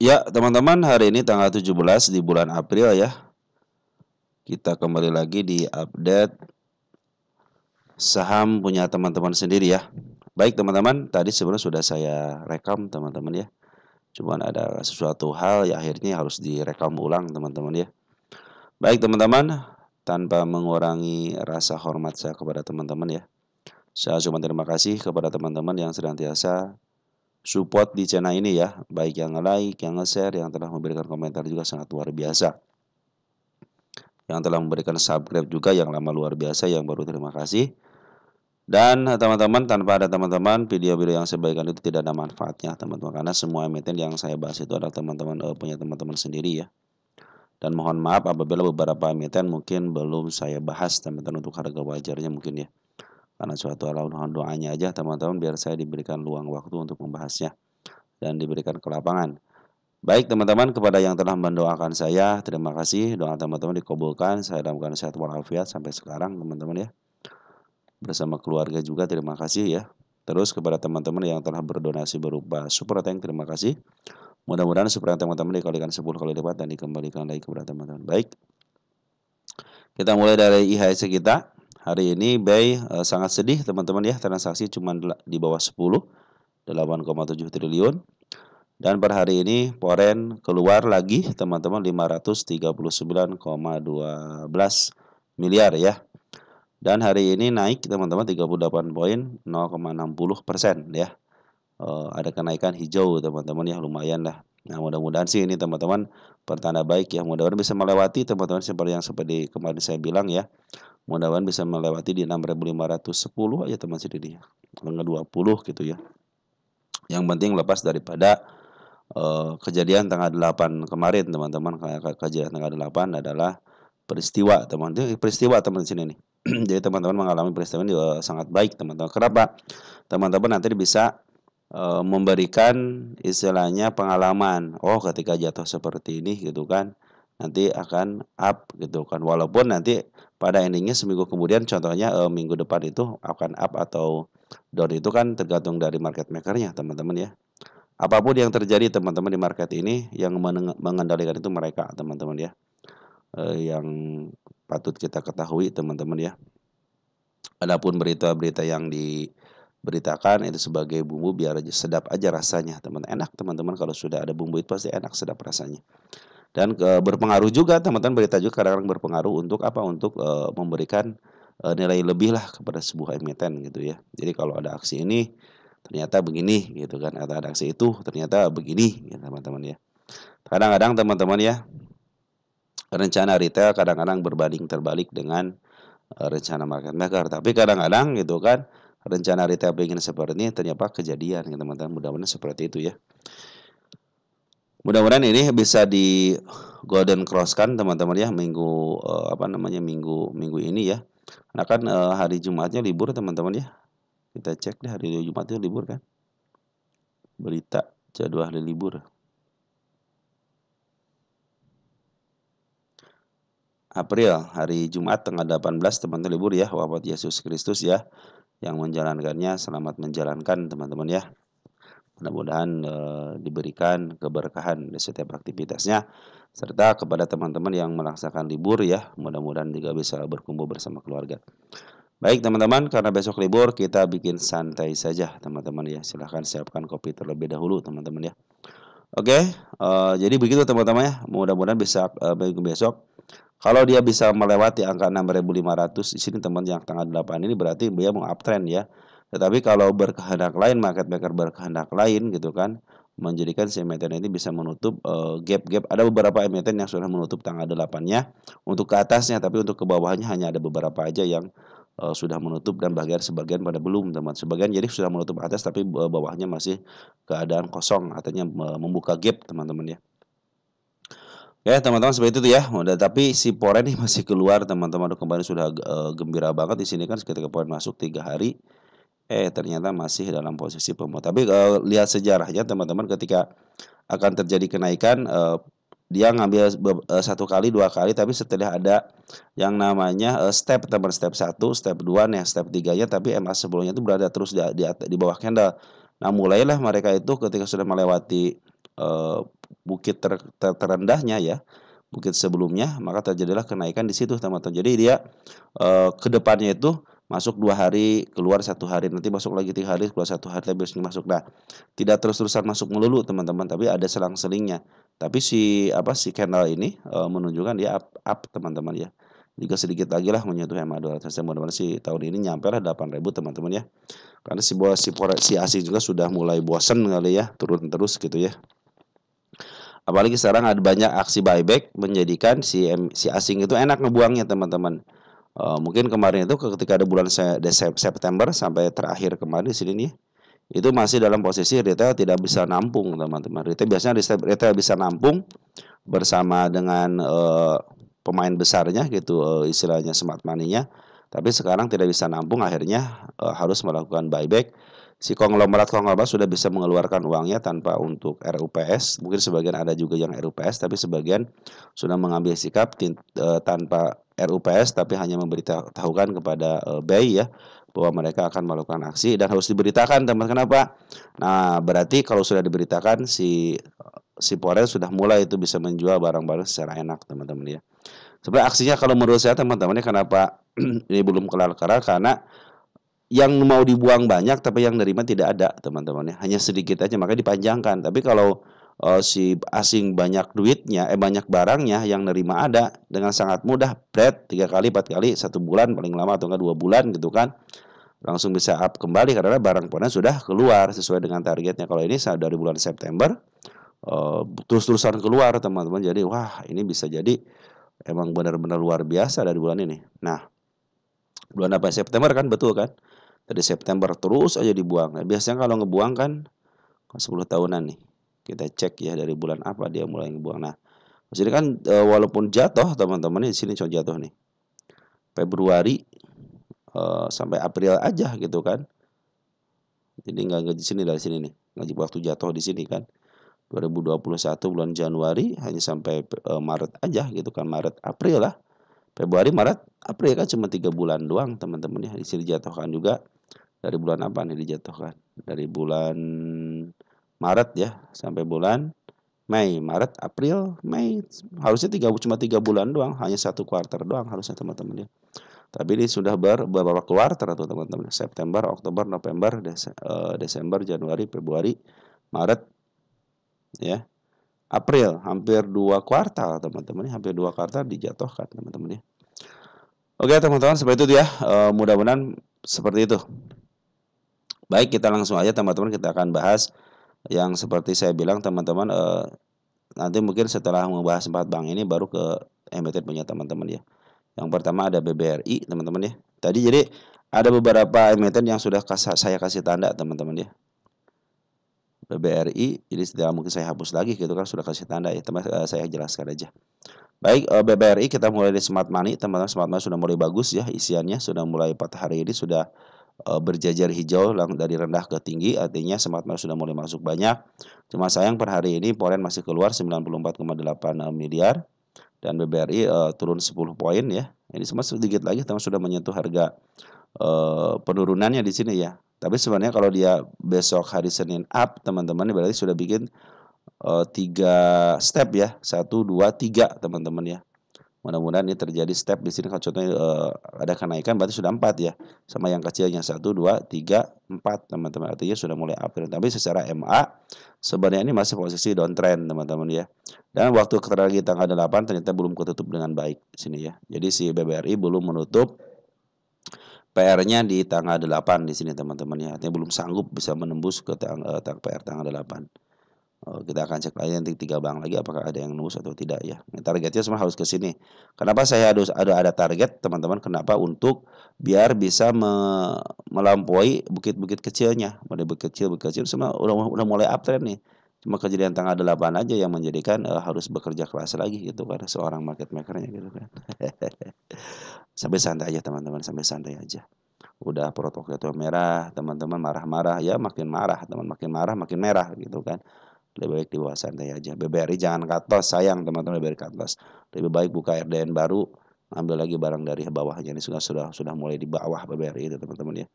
Ya, teman-teman, hari ini tanggal 17 di bulan April ya. Kita kembali lagi di update saham punya teman-teman sendiri ya. Baik, teman-teman, tadi sebenarnya sudah saya rekam, teman-teman ya. Cuman ada sesuatu hal yang akhirnya harus direkam ulang, teman-teman ya. Baik, teman-teman, tanpa mengurangi rasa hormat saya kepada teman-teman ya. Saya cuma terima kasih kepada teman-teman yang senantiasa support di channel ini ya, baik yang nge-like, yang nge-share, yang telah memberikan komentar juga sangat luar biasa. Yang telah memberikan subscribe juga yang lama luar biasa, yang baru terima kasih. Dan teman-teman, tanpa ada teman-teman, video-video yang saya bagikan itu tidak ada manfaatnya teman-teman, karena semua emiten yang saya bahas itu adalah teman-teman punya teman-teman sendiri ya. Dan mohon maaf apabila beberapa emiten mungkin belum saya bahas teman-teman untuk harga wajarnya mungkin ya. Karena suatu hal doanya aja teman-teman, biar saya diberikan luang waktu untuk membahasnya dan diberikan ke lapangan. Baik teman-teman, kepada yang telah mendoakan saya, terima kasih. Doa teman-teman dikabulkan. Saya dalam keadaan sehat walafiat sampai sekarang teman-teman ya. Bersama keluarga juga terima kasih ya. Terus kepada teman-teman yang telah berdonasi berupa super tank, terima kasih. Mudah-mudahan super tank teman-teman dikalikan 10 kali lipat dan dikembalikan lagi kepada teman-teman. Baik, kita mulai dari IHSG kita. Hari ini BEI sangat sedih teman-teman ya, transaksi cuma di bawah 10, 8,7 triliun. Dan per hari ini Foreign keluar lagi teman-teman 539,12 miliar ya. Dan hari ini naik teman-teman 38,060% ya. Ada kenaikan hijau teman-teman ya, lumayan lah. Nah, mudah-mudahan sih ini teman-teman pertanda baik ya. Mudah-mudahan bisa melewati teman-teman seperti kemarin saya bilang ya. Mudah-mudahan bisa melewati di 6.510 aja teman sendiri ya. Enggak 20 gitu ya. Yang penting lepas daripada kejadian tanggal 8 kemarin teman-teman. Kejadian tanggal 8 adalah peristiwa teman sini nih. Jadi teman-teman mengalami peristiwa ini sangat baik teman-teman. Kenapa? Teman-teman nanti bisa memberikan istilahnya pengalaman. Oh, ketika jatuh seperti ini gitu kan, nanti akan up gitu kan. Walaupun nanti pada endingnya seminggu kemudian, contohnya minggu depan itu akan up atau down, itu kan tergantung dari market makernya teman-teman ya. Apapun yang terjadi teman-teman di market ini, yang mengendalikan itu mereka teman-teman ya. Yang patut kita ketahui teman-teman ya. Adapun berita-berita yang diberitakan itu sebagai bumbu biar aja sedap aja rasanya teman-teman. Enak teman-teman, kalau sudah ada bumbu itu pasti enak sedap rasanya. Dan berpengaruh juga teman-teman, berita juga kadang-kadang berpengaruh untuk apa? Untuk memberikan nilai lebih lah kepada sebuah emiten gitu ya. Jadi kalau ada aksi ini ternyata begini gitu kan, atau ada aksi itu ternyata begini ya teman-teman ya. Kadang-kadang teman-teman ya, rencana retail kadang-kadang berbanding terbalik dengan rencana market maker. Tapi kadang-kadang gitu kan, rencana retail pengen seperti ini ternyata kejadian ya teman-teman. Mudah-mudahan seperti itu ya. Mudah-mudahan ini bisa di golden cross kan teman-teman ya, minggu minggu ini ya. Karena kan hari Jumatnya libur teman-teman ya. Kita cek deh, hari Jumatnya libur kan. Berita jadwal hari libur. April, hari Jumat tanggal 18 teman-teman libur ya, wafat Yesus Kristus ya. Yang menjalankannya selamat menjalankan teman-teman ya. Mudah-mudahan diberikan keberkahan di setiap aktivitasnya, serta kepada teman-teman yang melaksanakan libur ya, mudah-mudahan juga bisa berkumpul bersama keluarga. Baik teman-teman, karena besok libur kita bikin santai saja teman-teman ya. Silahkan siapkan kopi terlebih dahulu teman-teman ya. Oke, jadi begitu teman-teman ya. Mudah-mudahan bisa besok. Kalau dia bisa melewati angka 6.500 di sini teman, yang tanggal 8 ini berarti dia mau uptrend ya. Tetapi kalau berkehendak lain, market maker berkehendak lain gitu kan, menjadikan si emiten ini bisa menutup gap-gap. Ada beberapa emiten yang sudah menutup tanggal 8-nya untuk ke atasnya, tapi untuk ke bawahnya hanya ada beberapa aja yang sudah menutup, dan sebagian pada belum teman. Sebagian jadi sudah menutup atas tapi bawahnya masih keadaan kosong, artinya membuka gap teman-teman ya. Ya teman-teman, seperti itu ya. Tapi si Foreign ini masih keluar teman-teman. Kemarin sudah gembira banget di sini kan, ketika Foreign masuk 3 hari. Ternyata masih dalam posisi pemuat. Tapi lihat sejarahnya teman-teman, ketika akan terjadi kenaikan, dia ngambil 1 kali 2 kali, tapi setelah ada yang namanya step teman, step 1, step 2, nih step 3-nya, tapi MA sebelumnya itu berada terus di bawah candle. Nah mulailah mereka itu ketika sudah melewati bukit terendahnya ya, bukit sebelumnya, maka terjadilah kenaikan di situ teman-teman. Jadi dia ke depannya itu masuk 2 hari, keluar 1 hari, nanti masuk lagi 3 hari, keluar 1 hari, tapi biasanya masuk. Nah, tidak terus-terusan masuk melulu teman-teman, tapi ada selang-selingnya. Tapi si candle ini menunjukkan dia up teman-teman ya. Jika sedikit lagi lah menyentuh MA 200, mudah-mudahan si tahun ini nyampe lah 8.000 teman-teman ya. Karena si asing juga sudah mulai bosan kali ya turun terus gitu ya. Apalagi sekarang ada banyak aksi buyback menjadikan si asing itu enak ngebuangnya teman-teman. Mungkin kemarin itu ketika ada bulan September sampai terakhir kemarin di sini nih, itu masih dalam posisi retail tidak bisa nampung teman-teman. Retail bisa nampung bersama dengan pemain besarnya gitu, istilahnya smart money-nya. Tapi sekarang tidak bisa nampung, akhirnya harus melakukan buyback. Si konglomerat sudah bisa mengeluarkan uangnya tanpa untuk RUPS. Mungkin sebagian ada juga yang RUPS, tapi sebagian sudah mengambil sikap tanpa RUPS, tapi hanya memberitahukan kepada BI ya bahwa mereka akan melakukan aksi, dan harus diberitakan teman. Kenapa? Nah, berarti kalau sudah diberitakan si Forex sudah mulai itu bisa menjual barang-barang secara enak teman-teman ya. Sebenarnya aksinya kalau menurut saya teman-teman, kenapa ini belum kelar-kelar, karena yang mau dibuang banyak tapi yang nerima tidak ada teman-teman ya, hanya sedikit aja, makanya dipanjangkan. Tapi kalau si asing banyak duitnya, banyak barangnya, yang nerima ada dengan sangat mudah, bread 3 kali 4 kali 1 bulan paling lama, atau enggak 2 bulan gitu kan, langsung bisa up kembali karena barang pun sudah keluar sesuai dengan targetnya. Kalau ini dari bulan September terus-terusan keluar teman-teman, jadi wah ini bisa jadi emang benar-benar luar biasa dari bulan ini. Nah, bulan apa? September kan, betul kan? Dari September terus aja dibuang. Nah, biasanya kalau ngebuang kan 10 tahunan nih. Kita cek ya dari bulan apa dia mulai ngebuang. Nah, di sini kan walaupun jatuh teman-teman, di sini cuma jatuh nih. Februari sampai April aja gitu kan. Jadi nggak di sini, dari sini nih. Nggak waktu jatuh di sini kan. 2021 bulan Januari hanya sampai Maret aja gitu kan. Maret April lah. Februari, Maret, April kan cuma 3 bulan doang teman-teman ya. Di sini dijatuhkan juga. Dari bulan apa nih dijatuhkan? Dari bulan Maret ya sampai bulan Mei, Maret, April, Mei. Harusnya cuma 3 bulan doang, hanya 1 kuartal doang harusnya teman-teman ya. Tapi ini sudah beberapa kuartal tuh teman-teman. September, Oktober, November, Desember, Januari, Februari, Maret, ya, April, hampir 2 kuartal teman-teman, hampir 2 kuartal dijatuhkan teman-teman ya. Oke teman-teman, seperti itu ya. Mudah-mudahan seperti itu. Baik, kita langsung aja teman-teman, kita akan bahas yang seperti saya bilang teman-teman, nanti mungkin setelah membahas 4 bank ini baru ke emiten punya teman-teman ya. Yang pertama ada BBRI teman-teman ya. Tadi jadi ada beberapa emiten yang sudah saya kasih tanda teman-teman ya. BBRI, jadi tidak mungkin saya hapus lagi gitu kan, sudah kasih tanda ya teman, saya jelaskan aja. Baik, BBRI kita mulai di smart money teman-teman. Smart money sudah mulai bagus ya isiannya, sudah mulai 4 hari ini sudah berjajar hijau dari rendah ke tinggi, artinya smart money sudah mulai masuk banyak. Cuma sayang per hari ini Poren masih keluar 94,8 miliar, dan BBRI turun 10 poin ya. Ini semua sedikit lagi teman sudah menyentuh harga penurunannya di sini ya. Tapi sebenarnya kalau dia besok hari Senin up teman-teman, berarti sudah bikin 3 step ya, 1, 2, 3 teman-teman ya. Mudah-mudahan ini terjadi step di sini. Kalau contohnya ada kenaikan berarti sudah 4 ya, sama yang kecilnya 1, 2, 3, 4 teman-teman, artinya sudah mulai uptrend. Tapi secara MA sebenarnya ini masih posisi downtrend teman-teman ya. Dan waktu terakhir tanggal 8 ternyata belum ketutup dengan baik di sini ya. Jadi si BBRI belum menutup PR-nya di tanggal 8 di sini teman-teman ya. Artinya belum sanggup bisa menembus ke PR tanggal 8. Kita akan cek lagi nanti 3 bank lagi apakah ada yang nembus atau tidak ya. Targetnya semua harus ke sini. Kenapa saya ada target teman-teman? Kenapa? Untuk biar bisa melampaui bukit-bukit kecilnya. Bukit kecil semua udah mulai uptrend nih. Cuma kejadian tanggal 8 aja yang menjadikan harus bekerja keras lagi gitu kan seorang market makernya gitu kan. Sampai santai aja teman-teman, sampai santai aja. Udah protokol merah, teman-teman marah-marah ya, makin marah teman, makin marah makin merah gitu kan. Lebih baik di bawah santai aja. BBRI jangan cut loss, sayang teman-teman, BBRI cut loss. Lebih baik buka RDN baru, ambil lagi barang dari bawahnya. Ini sudah mulai di bawah BBRI itu teman-teman ya.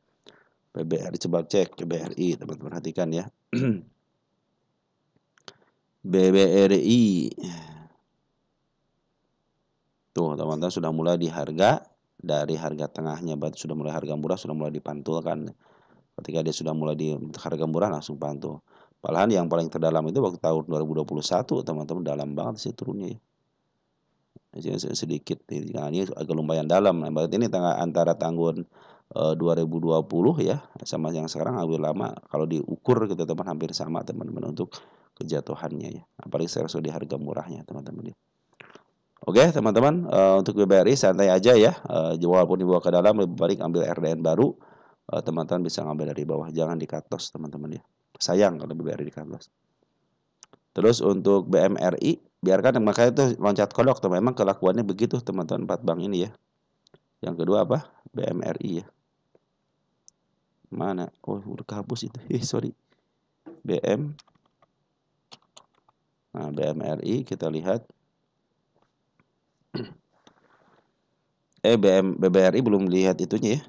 BBRI coba cek BBRI teman-teman, perhatikan ya. BBRI. Tuh, teman-teman sudah mulai di harga dari harga tengahnya, berarti sudah mulai harga murah, sudah mulai dipantulkan. Ketika dia sudah mulai di harga murah langsung pantul. Malahan yang paling terdalam itu waktu tahun 2021, teman-teman, dalam banget sih turunnya ya. Sedikit. Nah, ini agak lumayan dalam. Nah, berarti ini antara tahun 2020 ya sama yang sekarang hampir lama. Kalau diukur kita teman hampir sama teman-teman untuk kejatuhannya ya. Apalagi sekarang sudah di harga murahnya teman-teman ya. Oke teman-teman, untuk BBRI santai aja ya, walaupun dibawa ke dalam lebih baik ambil RDN baru, teman-teman bisa ngambil dari bawah, jangan di cut loss teman-teman ya, sayang kalau BBRI di cut loss. Terus untuk BMRI, biarkan, makanya itu loncat kodok tuh, memang kelakuannya begitu teman-teman 4 bank ini ya. Yang kedua apa? BMRI ya, mana? Oh udah kehapus itu, sorry. Nah BMRI kita lihat. BBRI belum lihat itunya ya.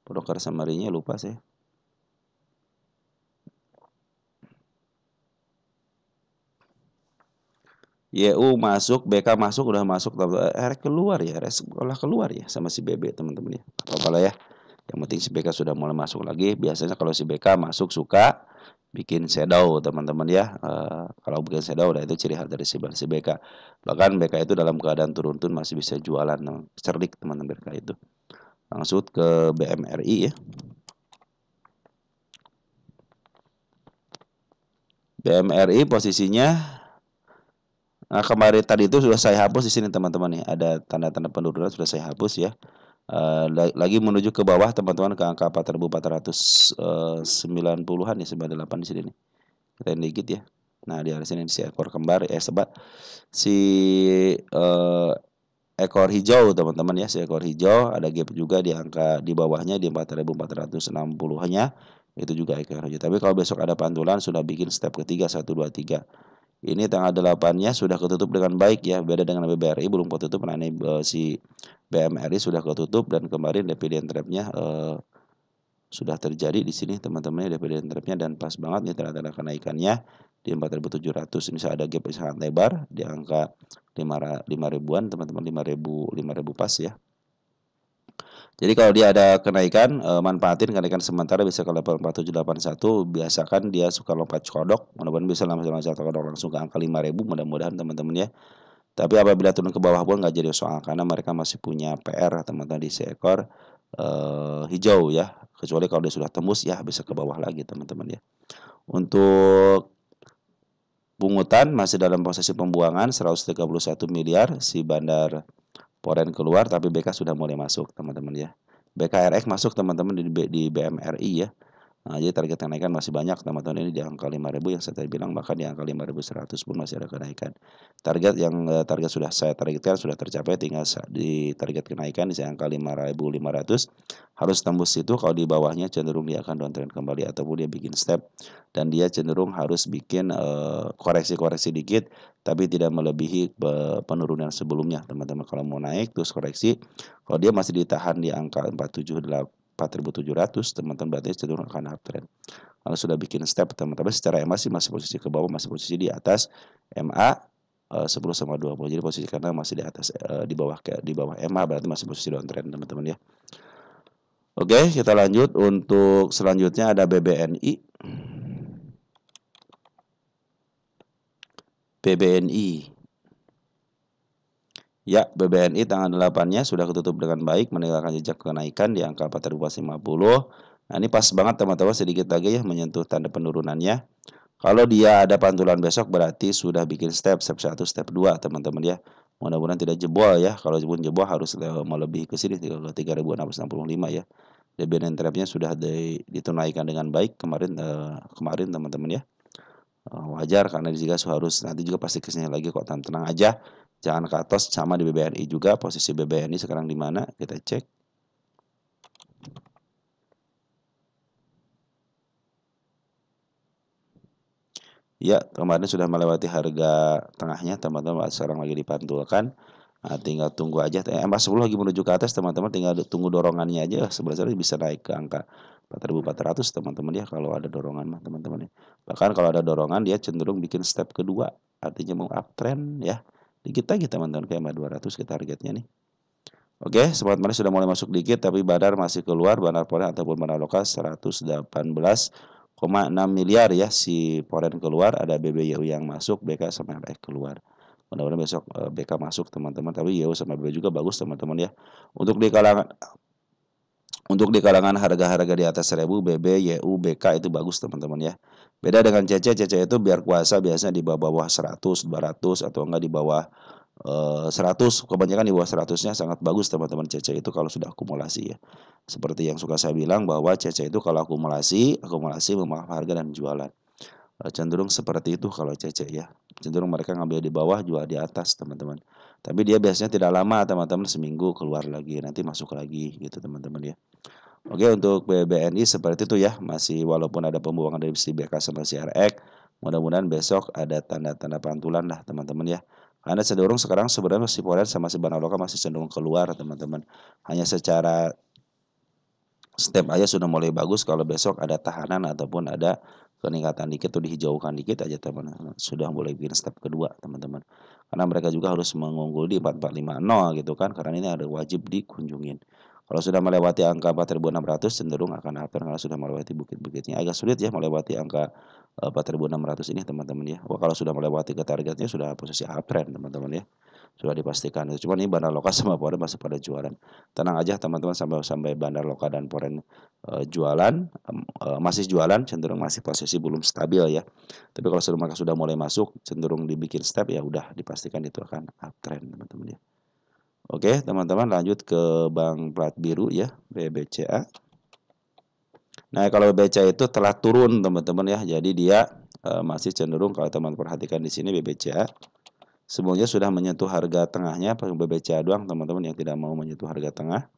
Broker summary-nya lupa saya. YU masuk, BK masuk, udah masuk, keluar ya, keluar ya sama si BB teman-teman ya. Apa-apa lah ya. Yang penting si BK sudah mulai masuk lagi. Biasanya kalau si BK masuk suka bikin shadow teman-teman ya. Kalau bikin shadow udah itu ciri khas dari si BK. Bahkan BK itu dalam keadaan turun-turun masih bisa jualan, cerdik teman-teman BK itu. Langsung ke BMRI ya. BMRI posisinya, nah, kemarin tadi itu sudah saya hapus di sini teman-teman nih. Ada tanda-tanda penurunan sudah saya hapus ya. Lagi menuju ke bawah teman-teman ke angka 4.490-an ya, 98 di sini nih. Kita dikit ya. Nah, di sini si ekor kembar si ekor hijau teman-teman ya, si ekor hijau ada gap juga di angka di bawahnya di 4.460-nya. Itu juga ekor hijau. Tapi kalau besok ada pantulan sudah bikin step ketiga 1 2 3. Ini tanggal 8-nya sudah ketutup dengan baik ya. Beda dengan BBRI belum ketutup. Nah ini si BMRI sudah ketutup dan kemarin dividend trap-nya sudah terjadi di sini teman-teman ya, dividend trap-nya, dan pas banget nih tanda-tanda kenaikannya di 4.700. Ini ada gap yang sangat lebar di angka 5 ribuan teman-teman, 5.000 pas ya. Jadi kalau dia ada kenaikan, manfaatin kenaikan sementara bisa ke level 4781. Biasakan dia suka lompat kodok, mudah-mudahan bisa loncat kodok langsung ke angka 5.000, mudah-mudahan teman-teman ya. Tapi apabila turun ke bawah pun nggak jadi soal, karena mereka masih punya PR teman-teman di seekor hijau ya. Kecuali kalau dia sudah tembus ya bisa ke bawah lagi teman-teman ya. Untuk pungutan masih dalam posisi pembuangan 131 miliar, si bandar Poren keluar, tapi BK sudah mulai masuk teman-teman ya. BKRX masuk teman-teman di BMRI ya. Nah, jadi target kenaikan masih banyak teman-teman, ini di angka 5.000 yang saya tadi bilang, bahkan di angka 5.100 pun masih ada kenaikan. Target sudah saya targetkan sudah tercapai, tinggal di target kenaikan di angka 5.500. Harus tembus itu, kalau di bawahnya cenderung dia akan downtrend kembali ataupun dia bikin step, dan dia cenderung harus bikin koreksi-koreksi dikit tapi tidak melebihi penurunan sebelumnya teman-teman. Kalau mau naik terus koreksi, kalau dia masih ditahan di angka 4.700 teman-teman, berarti cenderung akan uptrend. Kalau sudah bikin step teman-teman, secara MA sih masih posisi ke bawah, masih posisi di atas MA 10/20. Jadi posisi karena masih di atas di bawah MA, berarti masih posisi downtrend teman-teman ya. Oke, kita lanjut. Untuk selanjutnya ada BBNI. Ya, BBNI tanggal 8-nya sudah ketutup dengan baik, meninggalkan jejak kenaikan di angka 4.050. Nah, ini pas banget teman-teman, sedikit lagi ya menyentuh tanda penurunannya. Kalau dia ada pantulan besok berarti sudah bikin step 1, step 2 teman-teman ya. Mudah-mudahan tidak jebol ya. Kalau jebol harus melebihi ke sini ke 3.665 ya. Dividend trap-nya sudah ditunaikan dengan baik kemarin teman-teman ya. Wajar karena juga harus nanti juga pasti kesini lagi kok, tenang aja. Jangan ke atas, sama di BBNI juga. Posisi BBNI sekarang di mana? Kita cek. Ya, kemarin sudah melewati harga tengahnya teman-teman, sekarang lagi dipantulkan. Nah, tinggal tunggu aja. MA10 lagi menuju ke atas teman-teman, tinggal tunggu dorongannya aja. Sebenarnya bisa naik ke angka 4.400 teman-teman ya kalau ada dorongan mah teman-teman ya. Bahkan kalau ada dorongan dia cenderung bikin step kedua, artinya mau uptrend ya. Dikit lagi teman-teman kayak MA200 ke targetnya nih. Oke, Smart Money sudah mulai masuk dikit tapi Bandar masih keluar, Bandar Foreign ataupun Bandar Lokal 118,6 miliar ya si Foreign keluar, ada BBYU yang masuk, BK sama RX keluar. Mudah-mudahan besok BK masuk teman-teman, tapi YU sama BB juga bagus teman-teman ya. Untuk di kalangan harga-harga di atas 1000 BB, YU, BK itu bagus teman-teman ya. Beda dengan CC itu biar kuasa biasanya di bawah 100, 200 atau enggak di bawah 100, kebanyakan di bawah 100-nya sangat bagus teman-teman CC itu kalau sudah akumulasi ya. Seperti yang suka saya bilang bahwa CC itu kalau akumulasi memaaf harga dan jualan. Cenderung seperti itu kalau CC ya. Cenderung mereka ngambil di bawah, jual di atas teman-teman. Tapi dia biasanya tidak lama teman-teman, seminggu keluar lagi, nanti masuk lagi gitu teman-teman ya. Oke, untuk BBNI seperti itu ya, masih walaupun ada pembuangan dari si BK sama si RX, mudah-mudahan besok ada tanda-tanda pantulan lah teman-teman ya. Karena cenderung sekarang sebenarnya si Forex sama si Banaloka masih cenderung keluar teman-teman. Hanya secara step aja sudah mulai bagus, kalau besok ada tahanan ataupun ada peningkatan dikit atau dihijaukan dikit aja teman-teman, sudah mulai bikin step kedua teman-teman. Karena mereka juga harus mengunggul di 4450 gitu kan, karena ini ada wajib dikunjungin. Kalau sudah melewati angka 4.600 cenderung akan uptrend, karena sudah melewati bukit-bukitnya. Agak sulit ya melewati angka 4.600 ini teman-teman ya. Wah, kalau sudah melewati ke targetnya sudah posisi uptrend teman-teman ya. Sudah dipastikan. Cuma ini Bandar Lokal sama Foreign masih pada jualan. Tenang aja teman-teman, sampai Bandar Lokal dan Foreign jualan, masih jualan, cenderung masih posisi belum stabil ya. Tapi kalau mereka sudah mulai masuk, cenderung dibikin step ya udah dipastikan itu akan uptrend teman-teman ya. Oke teman-teman, lanjut ke Bank Plat Biru ya, BBCA. Nah kalau BBCA itu telah turun teman-teman ya, jadi dia masih cenderung, kalau teman perhatikan di sini BBCA semuanya sudah menyentuh harga tengahnya, BBCA doang teman-teman yang tidak mau menyentuh harga tengah,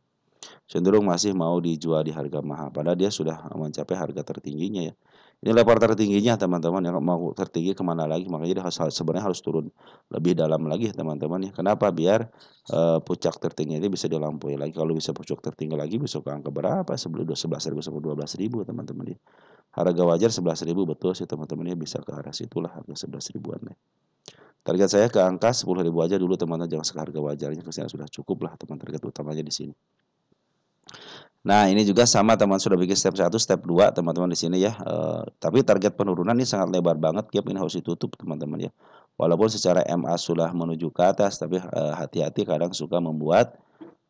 cenderung masih mau dijual di harga mahal, padahal dia sudah mencapai harga tertingginya ya. Ini level tertingginya teman-teman, yang mau tertinggi kemana lagi, makanya dia sebenarnya harus turun lebih dalam lagi teman-teman ya. Kenapa? Biar puncak tertinggi ini bisa dilampaui lagi. Kalau bisa puncak tertinggi lagi bisa ke angka berapa? Sebelum 11.000 sampai 12.000 teman-teman ya. Harga wajar 11.000 betul sih teman-teman ya, bisa ke arah situlah harga 11 ribuan ya. Target saya ke angka 10.000 aja dulu teman-teman, jangan ke harga wajarnya, karena sudah cukup lah teman, target utamanya di sini. Nah, ini juga sama teman, sudah bikin step 1, step 2 teman-teman di sini ya. Tapi target penurunan ini sangat lebar banget, gap ini harus ditutup teman-teman ya. Walaupun secara MA sudah menuju ke atas, tapi hati-hati kadang suka membuat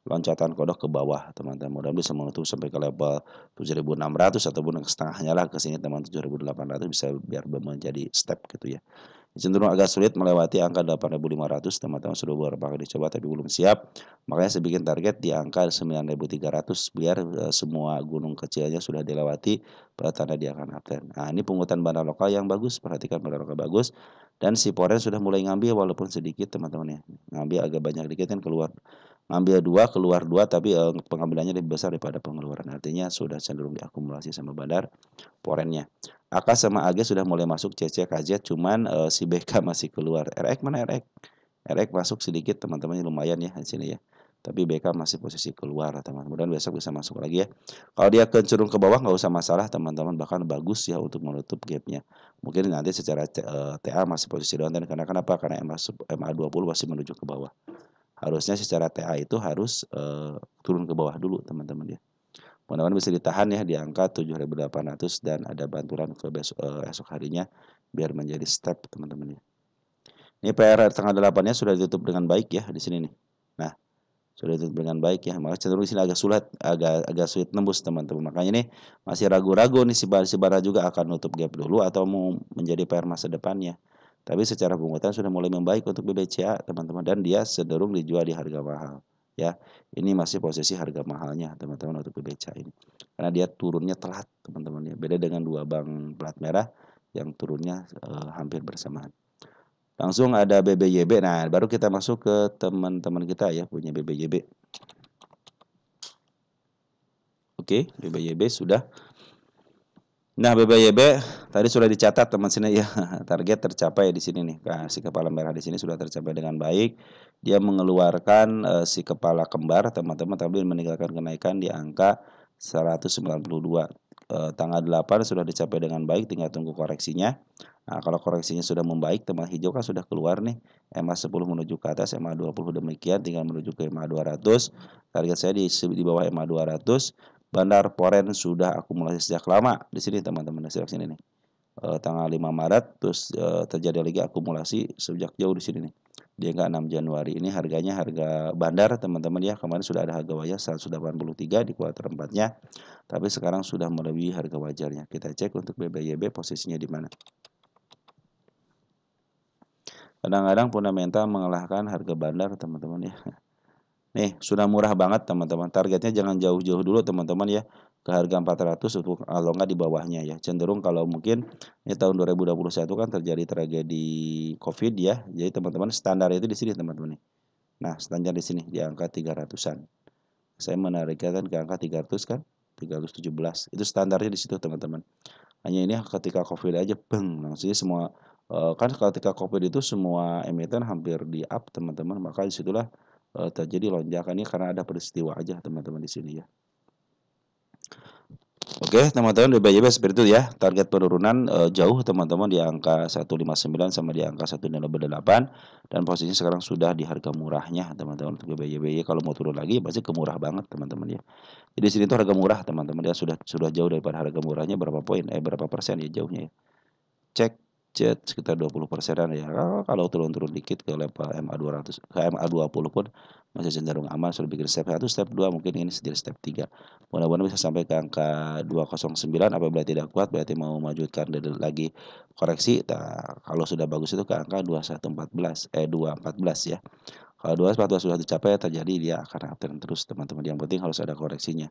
loncatan kodok ke bawah teman-teman. Mudah bisa menutup sampai ke level 7.600 ataupun setengahnya lah ke sini teman, 7.800 bisa biar menjadi step gitu ya. Cenderung agak sulit melewati angka 8.500 teman-teman, sudah beberapa kali dicoba tapi belum siap. Makanya saya bikin target di angka 9.300 biar semua gunung kecilnya sudah dilewati, tanda dia akan uptrend. Nah, ini pungutan Bandar Lokal yang bagus, perhatikan Bandar Lokal bagus. Dan si Foreign sudah mulai ngambil walaupun sedikit teman-teman ya. Ngambil agak banyak dikit kan, keluar. Ngambil 2, keluar 2, tapi pengambilannya lebih besar daripada pengeluaran. Artinya sudah cenderung diakumulasi sama Bandar Foreign-nya. AK sama AG sudah mulai masuk, CC, KZ, cuman si BK masih keluar. RX mana RX? RX masuk sedikit teman-teman, lumayan ya di sini ya. Tapi BK masih posisi keluar teman-teman. Kemudian besok bisa masuk lagi ya. Kalau dia cenderung ke bawah nggak usah masalah teman-teman, bahkan bagus ya untuk menutup gapnya. Mungkin nanti secara TA masih posisi downtrend, karena kenapa? Karena MA20 masih menuju ke bawah. Harusnya secara TA itu harus turun ke bawah dulu teman-teman ya. Mudah-mudahan bisa ditahan ya di angka 7.800 dan ada bantuan ke esok harinya biar menjadi step teman-teman ya. Ini PR tanggal 8-nya sudah ditutup dengan baik ya di sini nih. Nah, sudah ditutup dengan baik ya. Maka cenderung di sini agak sulit nembus teman-teman. Makanya ini masih ragu-ragu nih si Bara juga akan nutup gap dulu atau mau menjadi PR masa depannya. Tapi secara penguatan sudah mulai membaik untuk BBCA teman-teman, dan dia cenderung dijual di harga mahal. Ya, ini masih posisi harga mahalnya teman-teman untuk BBCA ini, karena dia turunnya telat teman-teman ya. Beda dengan dua bank plat merah yang turunnya hampir bersamaan. Langsung ada BBYB. Nah, baru kita masuk ke teman-teman kita ya punya BBYB. Oke, BBYB sudah. Nah, BBYB tadi sudah dicatat teman sini ya. Target tercapai di sini nih. Nah, si kepala merah di sini sudah tercapai dengan baik. Dia mengeluarkan si kepala kembar teman-teman, tapi meninggalkan kenaikan di angka 192. Tanggal 8 sudah dicapai dengan baik, tinggal tunggu koreksinya. Nah, kalau koreksinya sudah membaik, teman hijau kan sudah keluar nih. MA10 menuju ke atas, MA20 demikian, tinggal menuju ke MA200. Target saya di bawah MA200. Bandar Poren sudah akumulasi sejak lama di sini teman-teman, di sini nih. Tanggal 5 Maret terus terjadi lagi akumulasi sejak jauh di sini nih. Di angka 6 Januari ini harganya harga bandar teman-teman ya. Kemarin sudah ada harga wajar 183 di kuartal 4-nya. Tapi sekarang sudah melebihi harga wajarnya. Kita cek untuk BBYB posisinya di mana. Kadang-kadang fundamental mengalahkan harga bandar teman-teman ya. Nih, sudah murah banget teman-teman. Targetnya jangan jauh-jauh dulu teman-teman ya. Ke harga 400 untuk kalau nggak di bawahnya ya. Cenderung kalau mungkin ini tahun 2021 kan terjadi tragedi Covid ya. Jadi teman-teman standar itu di sini teman-teman nih. Nah, standar di sini di angka 300-an. Saya menariknya kan ke angka 300 kan. 317. Itu standarnya di situ teman-teman. Hanya ini ketika Covid aja beng. Maksudnya semua kan ketika Covid itu semua emiten hampir di up teman-teman. Maka disitulah terjadi lonjakan ini karena ada peristiwa aja teman-teman di sini ya. Oke teman-teman, BBYB seperti itu ya. Target penurunan jauh teman-teman di angka 159 sama di angka 158 dan posisinya sekarang sudah di harga murahnya teman-teman untuk BBYB. Kalau mau turun lagi pasti kemurah banget teman-teman ya. Jadi di sini tuh harga murah teman-teman ya, sudah jauh daripada harga murahnya berapa poin berapa persen ya jauhnya ya. Cek sekitar 20%-an ya. Kalau turun-turun dikit ke level MA200 ke MA20 pun masih cenderung aman. Sudah bikin step 1, step 2, mungkin ini jadi step 3. Mudah-mudahan bisa sampai ke angka 209. Apabila tidak kuat berarti mau majukan lagi koreksi. Nah, kalau sudah bagus itu ke angka 214 ya. Kalau 214 sudah dicapai terjadi dia akan uptrend terus teman-teman. Yang penting harus ada koreksinya.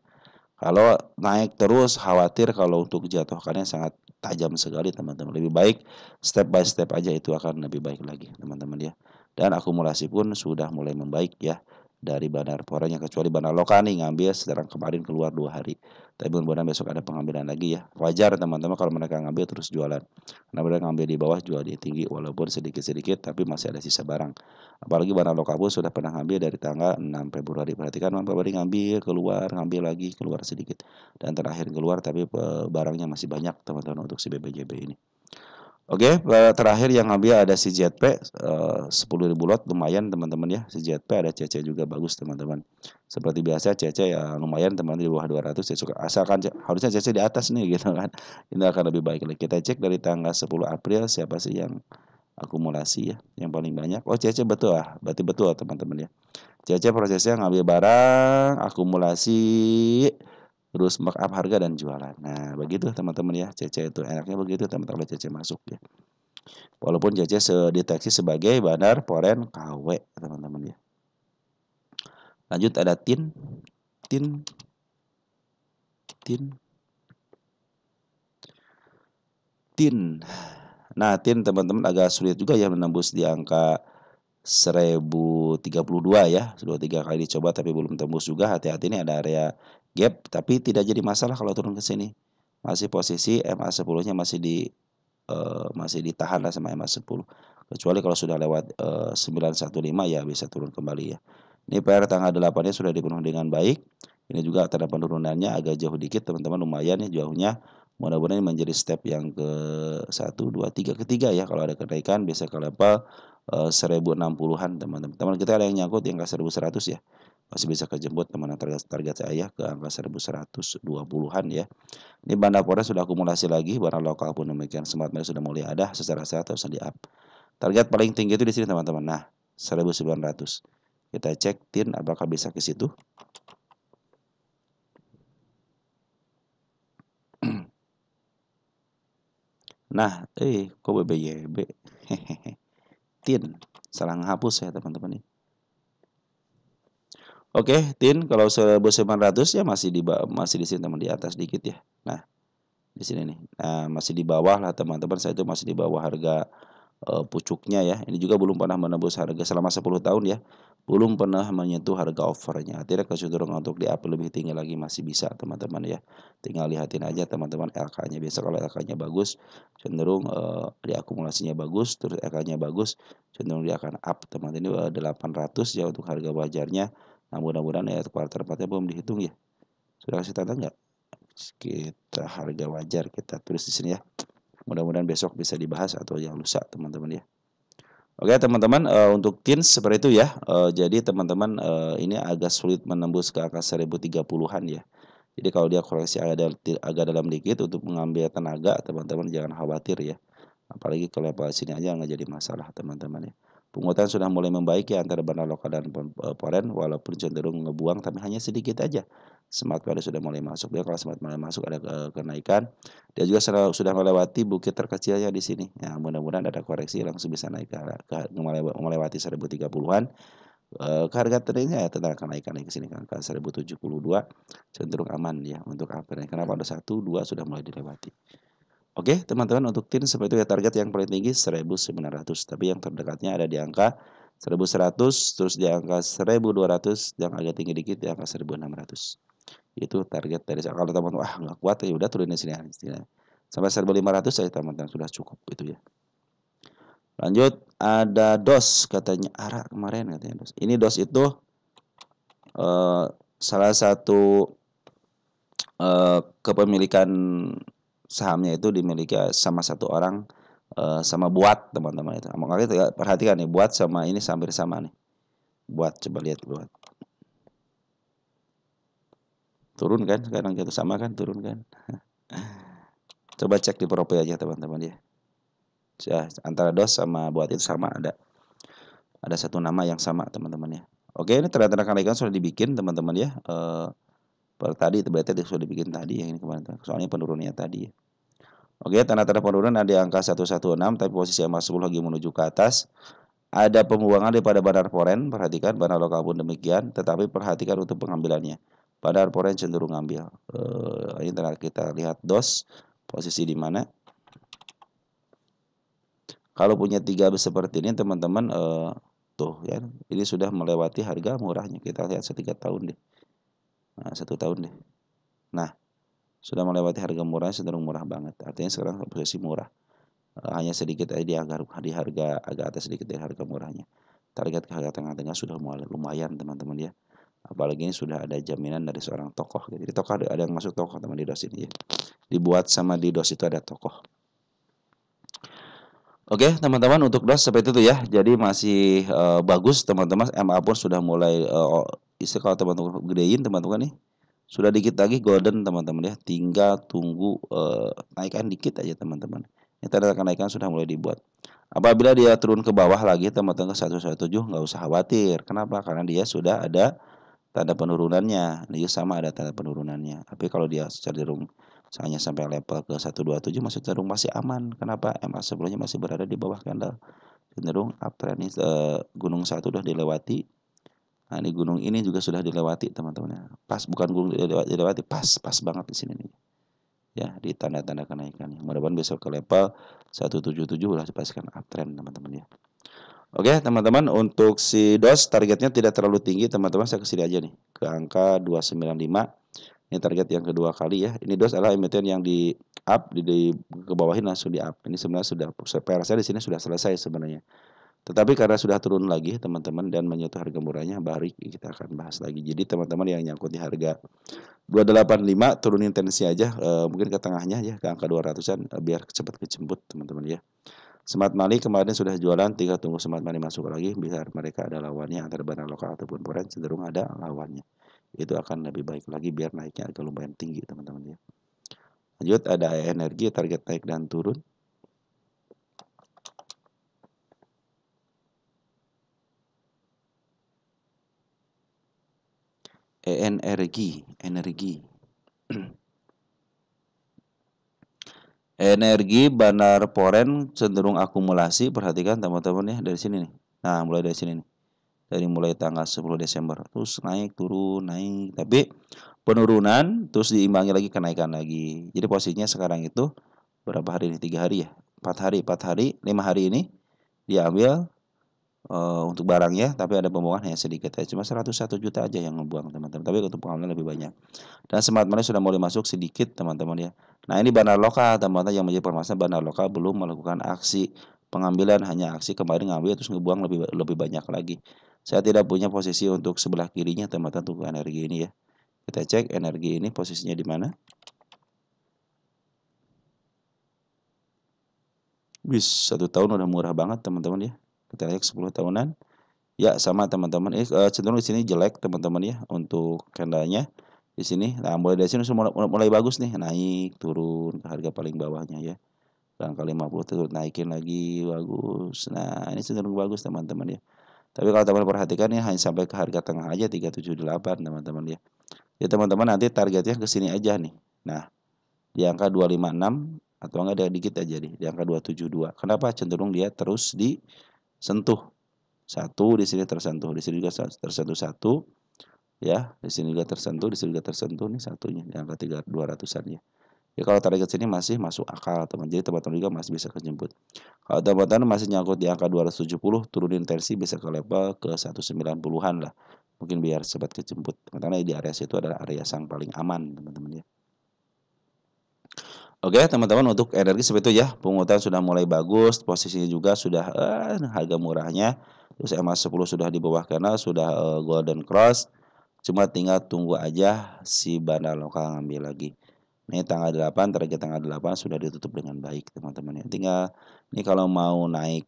Kalau naik terus khawatir kalau untuk jatuhkannya sangat tajam sekali teman-teman. Lebih baik step by step aja, itu akan lebih baik lagi teman-teman ya. Dan akumulasi pun sudah mulai membaik ya dari Bandar Porennya, kecuali Bandar Lokal nih ngambil sekarang kemarin keluar 2 hari. Tapi mudah-mudahan besok ada pengambilan lagi ya. Wajar teman-teman kalau mereka ngambil terus jualan. Karena mereka ngambil di bawah jual di tinggi walaupun sedikit-sedikit tapi masih ada sisa barang. Apalagi Bandar Lokal pun sudah pernah ngambil dari tanggal 6 Februari. Perhatikan 6 Februari ngambil, keluar, ngambil lagi, keluar sedikit. Dan terakhir keluar tapi barangnya masih banyak teman-teman untuk si BBJB ini. Oke, terakhir yang ngambil ada si ZP 10.000 lot, lumayan teman-teman ya. Si ZP ada CC juga bagus teman-teman. Seperti biasa CC ya lumayan teman-teman di bawah 200 ya suka. Asalkan harusnya CC di atas nih gitu kan. Ini akan lebih baik lagi. Kita cek dari tanggal 10 April siapa sih yang akumulasi ya yang paling banyak. Oh CC betul berarti betul teman-teman ya. CC prosesnya ngambil barang, akumulasi, terus markup harga dan jualan. Nah begitu teman-teman ya, CC itu enaknya begitu teman-teman kalau CC masuk ya. Walaupun CC sedeteksi sebagai Bandar Poren KW teman-teman ya. Lanjut ada tin. Nah tin teman-teman agak sulit juga ya menembus di angka 1032 ya. Sudah 3 kali dicoba tapi belum tembus juga. Hati-hati ini ada area gap tapi tidak jadi masalah kalau turun ke sini. Masih posisi MA10-nya masih ditahan lah sama MA10. Kecuali kalau sudah lewat 915 ya bisa turun kembali ya. Ini PR tanggal 8-nya sudah dipenuhi dengan baik. Ini juga tanda penurunannya agak jauh dikit teman-teman, lumayan ya jauhnya. Mudah-mudahan ini menjadi step yang ke 1, 2, 3, ketiga ya. Kalau ada kenaikan bisa ke level 1060-an teman-teman. Teman kita ada yang nyangkut yang ke 1100 ya. Masih bisa kejemput teman target saya ke angka 1120-an ya. Ini Bandar Poren sudah akumulasi lagi, barang lokal pun demikian. Smart Money sudah mulai ada secara sehat harus di up. Target paling tinggi itu di sini teman-teman. Nah, 1900. Kita cek tin apakah bisa ke situ. Nah, kok BBYB? tin, salah ngehapus ya teman-teman nih. Oke, tin kalau 1900 ya masih di sini teman, di atas dikit ya. Nah, di sini nih. Nah, masih di bawah lah teman-teman. Saya itu masih di bawah harga pucuknya ya. Ini juga belum pernah menembus harga selama 10 tahun ya. Belum pernah menyentuh harga offernya. Artinya kecenderungan untuk di-up lebih tinggi lagi masih bisa teman-teman ya. Tinggal lihatin aja teman-teman LK-nya. Biasa kalau LK-nya bagus, cenderung diakumulasinya bagus, terus LK-nya bagus, cenderung dia akan up teman-teman. Ini 800 ya untuk harga wajarnya. Nah mudah-mudahan ya kuartal 4-nya belum dihitung ya. Sudah kasih tanda nggak? Kita harga wajar kita tulis di sini ya. Mudah-mudahan besok bisa dibahas atau yang lusa teman-teman ya. Oke teman-teman, untuk TINS seperti itu ya. Jadi teman-teman ini agak sulit menembus ke angka 1030-an ya. Jadi kalau dia koreksi agak dalam dikit untuk mengambil tenaga, teman-teman jangan khawatir ya. Apalagi ke level sini aja nggak jadi masalah teman-teman ya. Penguatan sudah mulai membaik ya antara bandar lokal dan foreign, walaupun cenderung ngebuang tapi hanya sedikit aja. Smart Value sudah mulai masuk. Dia kalau Smart Value masuk ada kenaikan. Dia juga sudah melewati bukit terkecilnya di sini. Ya, mudah-mudahan ada koreksi langsung bisa naik ke melewati 1030-an. Ke harga tadinya ya tentang kenaikan ke sini kan ke 1072 cenderung aman ya untuk uptrend. Kenapa ada 1 2 sudah mulai dilewati. Oke, teman-teman untuk TIN seperti itu ya target yang paling tinggi 1900, tapi yang terdekatnya ada di angka 1100, terus di angka 1200, yang agak tinggi dikit di angka 1600. Itu target dari kalau teman-teman nggak kuat ya udah turunin sini aja. Sampai 1500 saya teman-teman sudah cukup itu ya. Lanjut ada DOS katanya ARA kemarin katanya DOS. Ini DOS itu salah satu kepemilikan sahamnya itu dimiliki sama satu orang sama Buat teman-teman itu. Makanya perhatikan nih Buat sama ini hampir sama nih. Buat coba lihat Buat. Turun kan sekarang kita sama kan turun kan. Coba cek di profil aja teman-teman ya. Antara DOS sama Buat itu sama ada satu nama yang sama teman-teman ya. Oke ini tanda-tanda kenaikan sudah dibikin teman-teman ya. Tadi itu berarti sudah dibikin tadi ya ini kemarin. Soalnya penurunannya tadi ya. Oke, tanda-tanda penurunan ada di angka 116, tapi posisi MA10 lagi menuju ke atas. Ada pembuangan daripada bandar foreign, perhatikan bandar lokal pun demikian, tetapi perhatikan untuk pengambilannya. Bandar foreign cenderung ngambil. Ini kita lihat DOS, posisi di mana. Kalau punya 3 seperti ini teman-teman, tuh ya, ini sudah melewati harga murahnya. Kita lihat 1 tahun deh. Nah, 1 tahun deh. Nah, sudah melewati harga murah, cenderung murah banget. Artinya sekarang posisi murah. Hanya sedikit aja di harga agak atas sedikit dari harga murahnya. Target ke harga tengah-tengah sudah mulai lumayan teman-teman ya. Apalagi ini sudah ada jaminan dari seorang tokoh. Jadi tokoh ada yang masuk tokoh teman di DOS ini ya. Dibuat sama di DOS itu ada tokoh. Oke teman-teman untuk DOS seperti itu ya. Jadi masih bagus teman-teman. MA pun sudah mulai kalau teman-teman gedein teman-teman nih. Sudah dikit lagi golden teman-teman ya. Tinggal tunggu naikkan dikit aja teman-teman. Ini tanda kenaikan sudah mulai dibuat. Apabila dia turun ke bawah lagi teman-teman ke 117 nggak usah khawatir. Kenapa? Karena dia sudah ada tanda penurunannya. Dia sama ada tanda penurunannya. Tapi kalau dia cenderung misalnya sampai level ke 127 masih cenderung masih aman. Kenapa? MA sebelumnya masih berada di bawah candle. Cenderung uptrend ini gunung 1 sudah dilewati. Nah, ini gunung ini juga sudah dilewati teman-teman. Pas bukan gunung dilewati, pas banget di sini nih. Ya, di tanda-tanda kenaikan. Mudah-mudahan besok ke level 177 udah dipastikan uptrend teman-teman ya. Oke, teman-teman untuk si DOS targetnya tidak terlalu tinggi, teman-teman saya kesini aja nih ke angka 295. Ini target yang kedua kali ya. Ini DOS adalah emiten yang di up di ke bawahin langsung di up. Ini sebenarnya sudah saya di sini sudah selesai sebenarnya. Tetapi karena sudah turun lagi teman-teman dan menyentuh harga murahnya, baru kita akan bahas lagi. Jadi teman-teman yang nyangkut di harga 285 turunin tendensi aja, mungkin ke tengahnya ya ke angka 200-an biar cepat kejemput teman-teman ya. Smart Money kemarin sudah jualan, tinggal tunggu Smart Money masuk lagi biar mereka ada lawannya antara bandar lokal ataupun foreign cenderung ada lawannya. Itu akan lebih baik lagi biar naiknya agak lumayan tinggi teman-teman ya. Lanjut ada energi target naik dan turun. energi bandar foreign cenderung akumulasi, perhatikan teman-teman ya dari sini nih. Nah, mulai dari sini nih. Dari mulai tanggal 10 Desember terus naik turun naik, tapi penurunan terus diimbangi lagi kenaikan lagi. Jadi posisinya sekarang itu berapa hari ini? 3 hari ya? 4 hari, 5 hari ini diambil untuk barangnya, tapi ada pembuangan hanya sedikit ya, cuma 101 juta aja yang ngebuang teman-teman, tapi untuk pengambilan lebih banyak. Dan smart money sudah mulai masuk sedikit teman-teman ya. Nah ini bandar lokal teman-teman yang menjadi permasalahan, bandar lokal belum melakukan aksi pengambilan, hanya aksi kemarin ngambil terus ngebuang lebih banyak lagi. Saya tidak punya posisi untuk sebelah kirinya teman-teman untuk energi ini ya. Kita cek energi ini posisinya di mana. Bis 1 tahun udah murah banget teman-teman ya. Kita lihat 10 tahunan. Ya sama teman-teman. Cenderung di sini jelek teman-teman ya untuk candlenya di sini. Nah mulai dari sini mulai bagus nih, naik turun ke harga paling bawahnya ya. Angka 50 turun naikin lagi bagus. Nah ini cenderung bagus teman-teman ya. Tapi kalau teman perhatikan ya hanya sampai ke harga tengah aja 378 teman-teman ya. Ya teman-teman nanti targetnya ke sini aja nih. Nah di angka 256 atau enggak ada dikit aja nih di angka 272. Kenapa? Cenderung dia terus disentuh. Satu di sini tersentuh, di sini juga tersentuh satu, ya, di sini juga tersentuh, di sini juga tersentuh nih satunya di angka 200-an ya. Ya kalau target sini masih masuk akal teman. Jadi teman-teman juga masih bisa kejemput. Kalau teman-teman masih nyangkut di angka 270, turunin tensi bisa ke level ke 190-an lah. Mungkin biar cepat kejemput. Karena di area situ adalah area yang paling aman teman-teman ya. Oke teman-teman, untuk energi seperti itu ya, penguatan sudah mulai bagus, posisinya juga sudah harga murahnya, terus MA10 sudah di bawah kanal, sudah golden cross, cuma tinggal tunggu aja si bandar lokal ngambil lagi. Ini tanggal 8, target tanggal 8 sudah ditutup dengan baik teman-teman ya. Tinggal ini kalau mau naik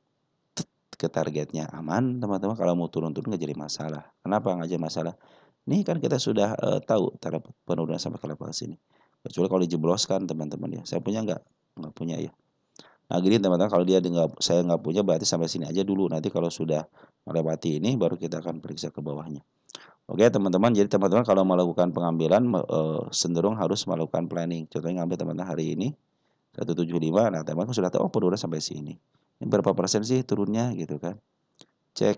ke targetnya aman teman-teman, kalau mau turun-turun nggak jadi masalah. Kenapa nggak jadi masalah? Ini kan kita sudah tahu taraf penurunan sampai ke level sini. Kecuali kalau dijebloskan teman-teman ya. Saya punya nggak punya ya. Nah gini teman-teman, kalau saya nggak punya berarti sampai sini aja dulu. Nanti kalau sudah melewati ini baru kita akan periksa ke bawahnya. Oke teman-teman, jadi teman-teman kalau melakukan pengambilan cenderung harus melakukan planning. Contohnya ngambil teman-teman hari ini 175, nah teman-teman sudah tahu penurunan sampai sini. Ini berapa persen sih turunnya gitu kan. Cek,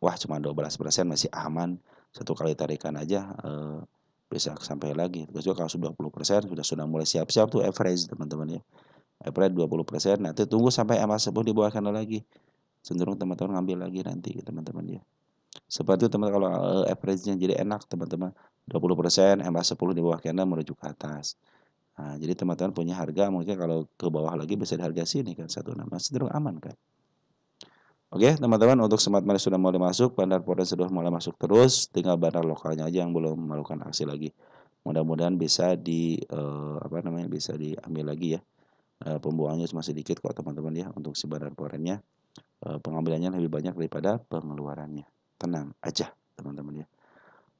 wah cuma 12% masih aman. Satu kali tarikan aja bisa sampai lagi. Kecuali kalau sudah 20% sudah mulai siap-siap tuh average teman-teman ya. Average 20%. Nanti tunggu sampai MA10 di bawah kanan lagi. Cenderung teman-teman ngambil lagi nanti teman-teman ya. Seperti itu teman-teman, kalau average-nya jadi enak teman-teman. 20% MA10 di bawah kanan menuju ke atas. Nah, jadi teman-teman punya harga mungkin kalau ke bawah lagi bisa di harga sini kan 16, cenderung aman kan. Oke teman-teman, untuk smart money sudah mulai masuk, bandar foreign sudah mulai masuk terus, tinggal bandar lokalnya aja yang belum melakukan aksi lagi. Mudah-mudahan bisa bisa diambil lagi ya. Pembuangannya cuma sedikit kok teman-teman ya untuk si bandar foreignnya. Pengambilannya lebih banyak daripada pengeluarannya. Tenang aja teman-teman ya.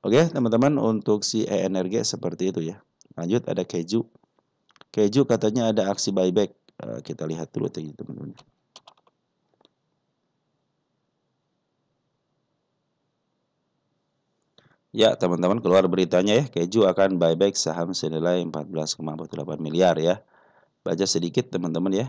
Oke teman-teman, untuk si energi seperti itu ya. Lanjut ada keju. Keju katanya ada aksi buyback. Kita lihat dulu teman-teman. Ya, teman-teman, keluar beritanya ya, Keju akan buyback saham senilai 14,48 miliar ya. Baca sedikit teman-teman ya.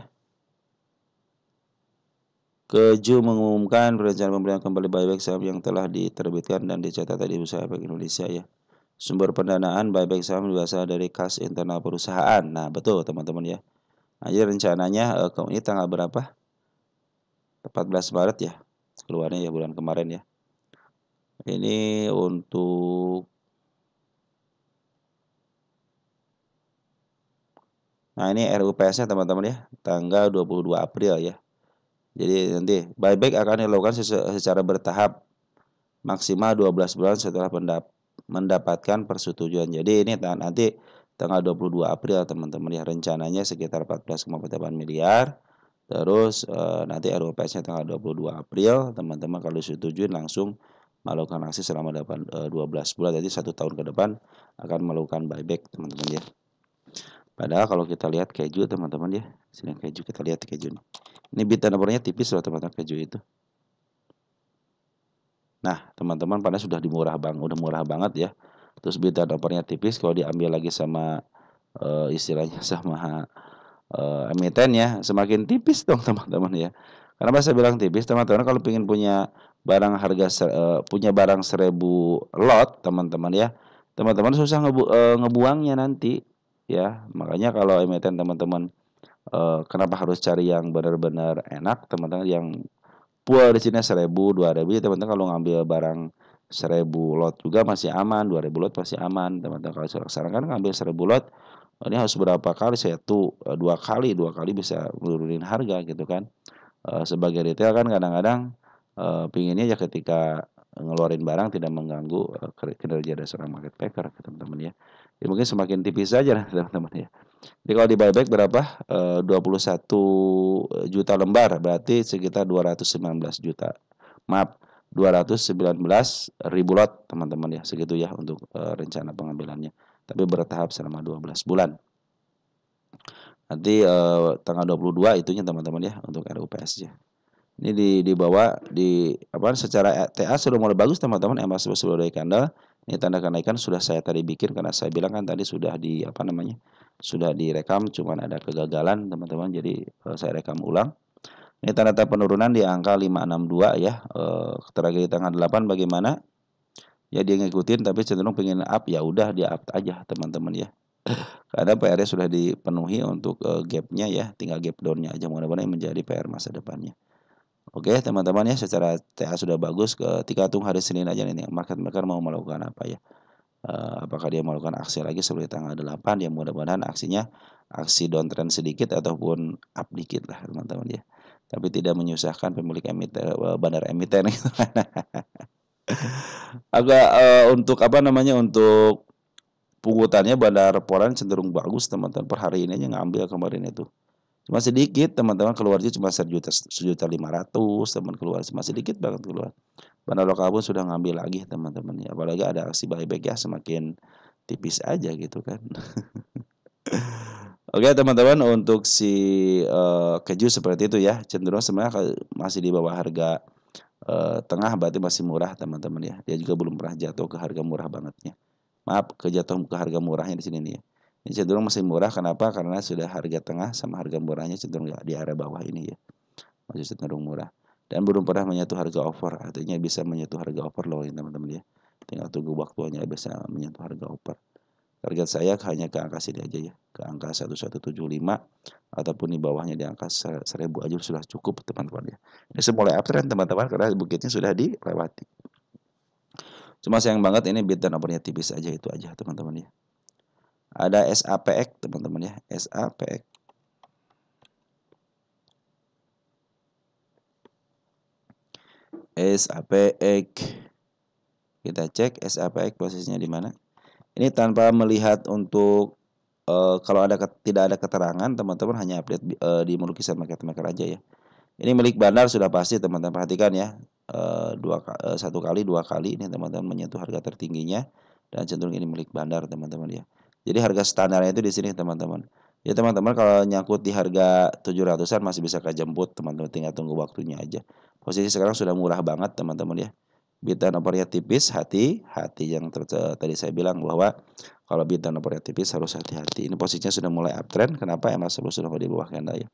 Keju mengumumkan rencana pembelian kembali buyback saham yang telah diterbitkan dan dicatat di Bursa Efek Indonesia ya. Sumber pendanaan buyback saham berasal dari kas internal perusahaan. Nah, betul teman-teman ya. Nah, jadi rencananya ini tanggal berapa? 14 Maret ya. Keluarnya ya bulan kemarin ya. Ini untuk Nah, ini RUPS-nya teman-teman ya, tanggal 22 April ya. Jadi nanti buyback akan dilakukan secara bertahap maksimal 12 bulan setelah mendapatkan persetujuan. Jadi ini nanti tanggal 22 April teman-teman ya, rencananya sekitar 14,48 miliar. Terus nanti RUPS-nya tanggal 22 April, teman-teman kalau disetujuin langsung melakukan aksi selama 12 bulan. Jadi 1 tahun ke depan akan melakukan buyback teman-teman ya. Padahal kalau kita lihat keju teman-teman ya, sini keju kita lihat keju nih. Ini beta nomornya tipis loh teman-teman keju itu. Nah teman-teman pada sudah udah murah banget ya. Terus beta nomornya tipis, kalau diambil lagi sama istilahnya sama emiten ya, semakin tipis dong teman-teman ya. Kenapa saya bilang tipis teman-teman? Kalau ingin punya barang punya barang 1000 lot teman-teman ya, teman-teman susah ngebuangnya nanti ya. Makanya kalau emiten teman-teman kenapa harus cari yang benar-benar enak teman-teman, yang full di sini 1000, 2000 ya teman-teman. Kalau ngambil barang 1000 lot juga masih aman, 2000 lot masih aman teman-teman. Kalau sekarang kan ngambil 1000 lot, ini harus berapa kali, dua kali bisa nurunin harga gitu kan. Sebagai retail kan kadang-kadang pinginnya ya ketika ngeluarin barang tidak mengganggu kinerja dari seorang market maker teman-teman ya. Ya mungkin semakin tipis saja lah teman-teman ya. Jadi kalau di buyback berapa? 21 juta lembar, berarti sekitar 219 juta. Maaf, 219 ribu lot teman-teman ya. Segitu ya untuk rencana pengambilannya. Tapi bertahap selama 12 bulan. Nanti tanggal 22 itunya teman-teman ya untuk RUPS-nya. Ini dibawa di apa secara TA sudah mulai bagus teman-teman, emas sudah dari candle. Ini tanda kenaikan sudah saya tadi bikin karena saya bilang kan tadi sudah di apa namanya? Sudah direkam cuman ada kegagalan teman-teman. Jadi saya rekam ulang. Ini tanda-tanda penurunan di angka 562 ya. Terakhir di tanggal 8 bagaimana? Ya dia ngikutin tapi cenderung pengen up, ya udah dia up aja teman-teman ya. Karena PR-nya sudah dipenuhi untuk gap-nya ya, tinggal gap down-nya aja, mudah-mudahan menjadi PR masa depannya. Oke teman-teman ya, secara TA sudah bagus. Ketika tunggu hari Senin aja nih market maker mau melakukan apa ya, apakah dia melakukan aksi lagi seperti tanggal 8 ya, mudah-mudahan aksinya aksi downtrend sedikit ataupun up dikit lah teman-teman ya, tapi tidak menyusahkan pemilik emiten, bandar emiten gitu. Agak untuk apa namanya, untuk pungutannya bandar Polan cenderung bagus teman-teman, per hari ini aja ngambil kemarin itu cuma sedikit teman-teman, keluarnya cuma 1.500.000 teman keluar, cuma sedikit banget keluar. Bandar lokal pun sudah ngambil lagi teman-teman ya, apalagi ada aksi buyback ya, semakin tipis aja gitu kan. Oke teman-teman, untuk si keju seperti itu ya, cenderung sebenarnya masih di bawah harga tengah, berarti masih murah teman-teman ya. Dia juga belum pernah jatuh ke harga murah bangetnya. Maaf, kejatuh ke harga murahnya di sini nih ya. Ini cenderung masih murah, kenapa? Karena sudah harga tengah sama harga murahnya cenderung di area bawah ini ya. Masih cenderung murah. Dan belum pernah menyentuh harga over, artinya bisa menyentuh harga overlow ya teman-teman ya. Tinggal tunggu waktunya bisa menyentuh harga over. Target saya hanya ke angka sini aja ya, ke angka 1175 ataupun di bawahnya di angka 1000 aja sudah cukup teman-teman ya. Ini mulai uptrend teman-teman karena bukitnya sudah dilewati. Cuma sayang banget ini bid dan overnya tipis aja, itu aja teman-teman ya. Ada SAPX teman-teman ya, SAPX. SAPX. Kita cek SAPX posisinya di mana. Ini tanpa melihat untuk kalau tidak ada keterangan, teman-teman hanya update di lukisan market maker aja ya. Ini milik bandar sudah pasti teman-teman, perhatikan ya. Satu kali, dua kali ini teman-teman menyentuh harga tertingginya dan cenderung ini milik bandar teman-teman ya. Jadi harga standarnya itu di sini teman-teman. Ya teman-teman, kalau nyangkut di harga 700-an masih bisa kejemput teman-teman, tinggal tunggu waktunya aja. Posisi sekarang sudah murah banget teman-teman ya. Bid dan overnya tipis, hati-hati yang tadi saya bilang bahwa kalau bid dan overnya tipis harus hati-hati. Ini posisinya sudah mulai uptrend. Kenapa? Emas sudah di bawah candle ya.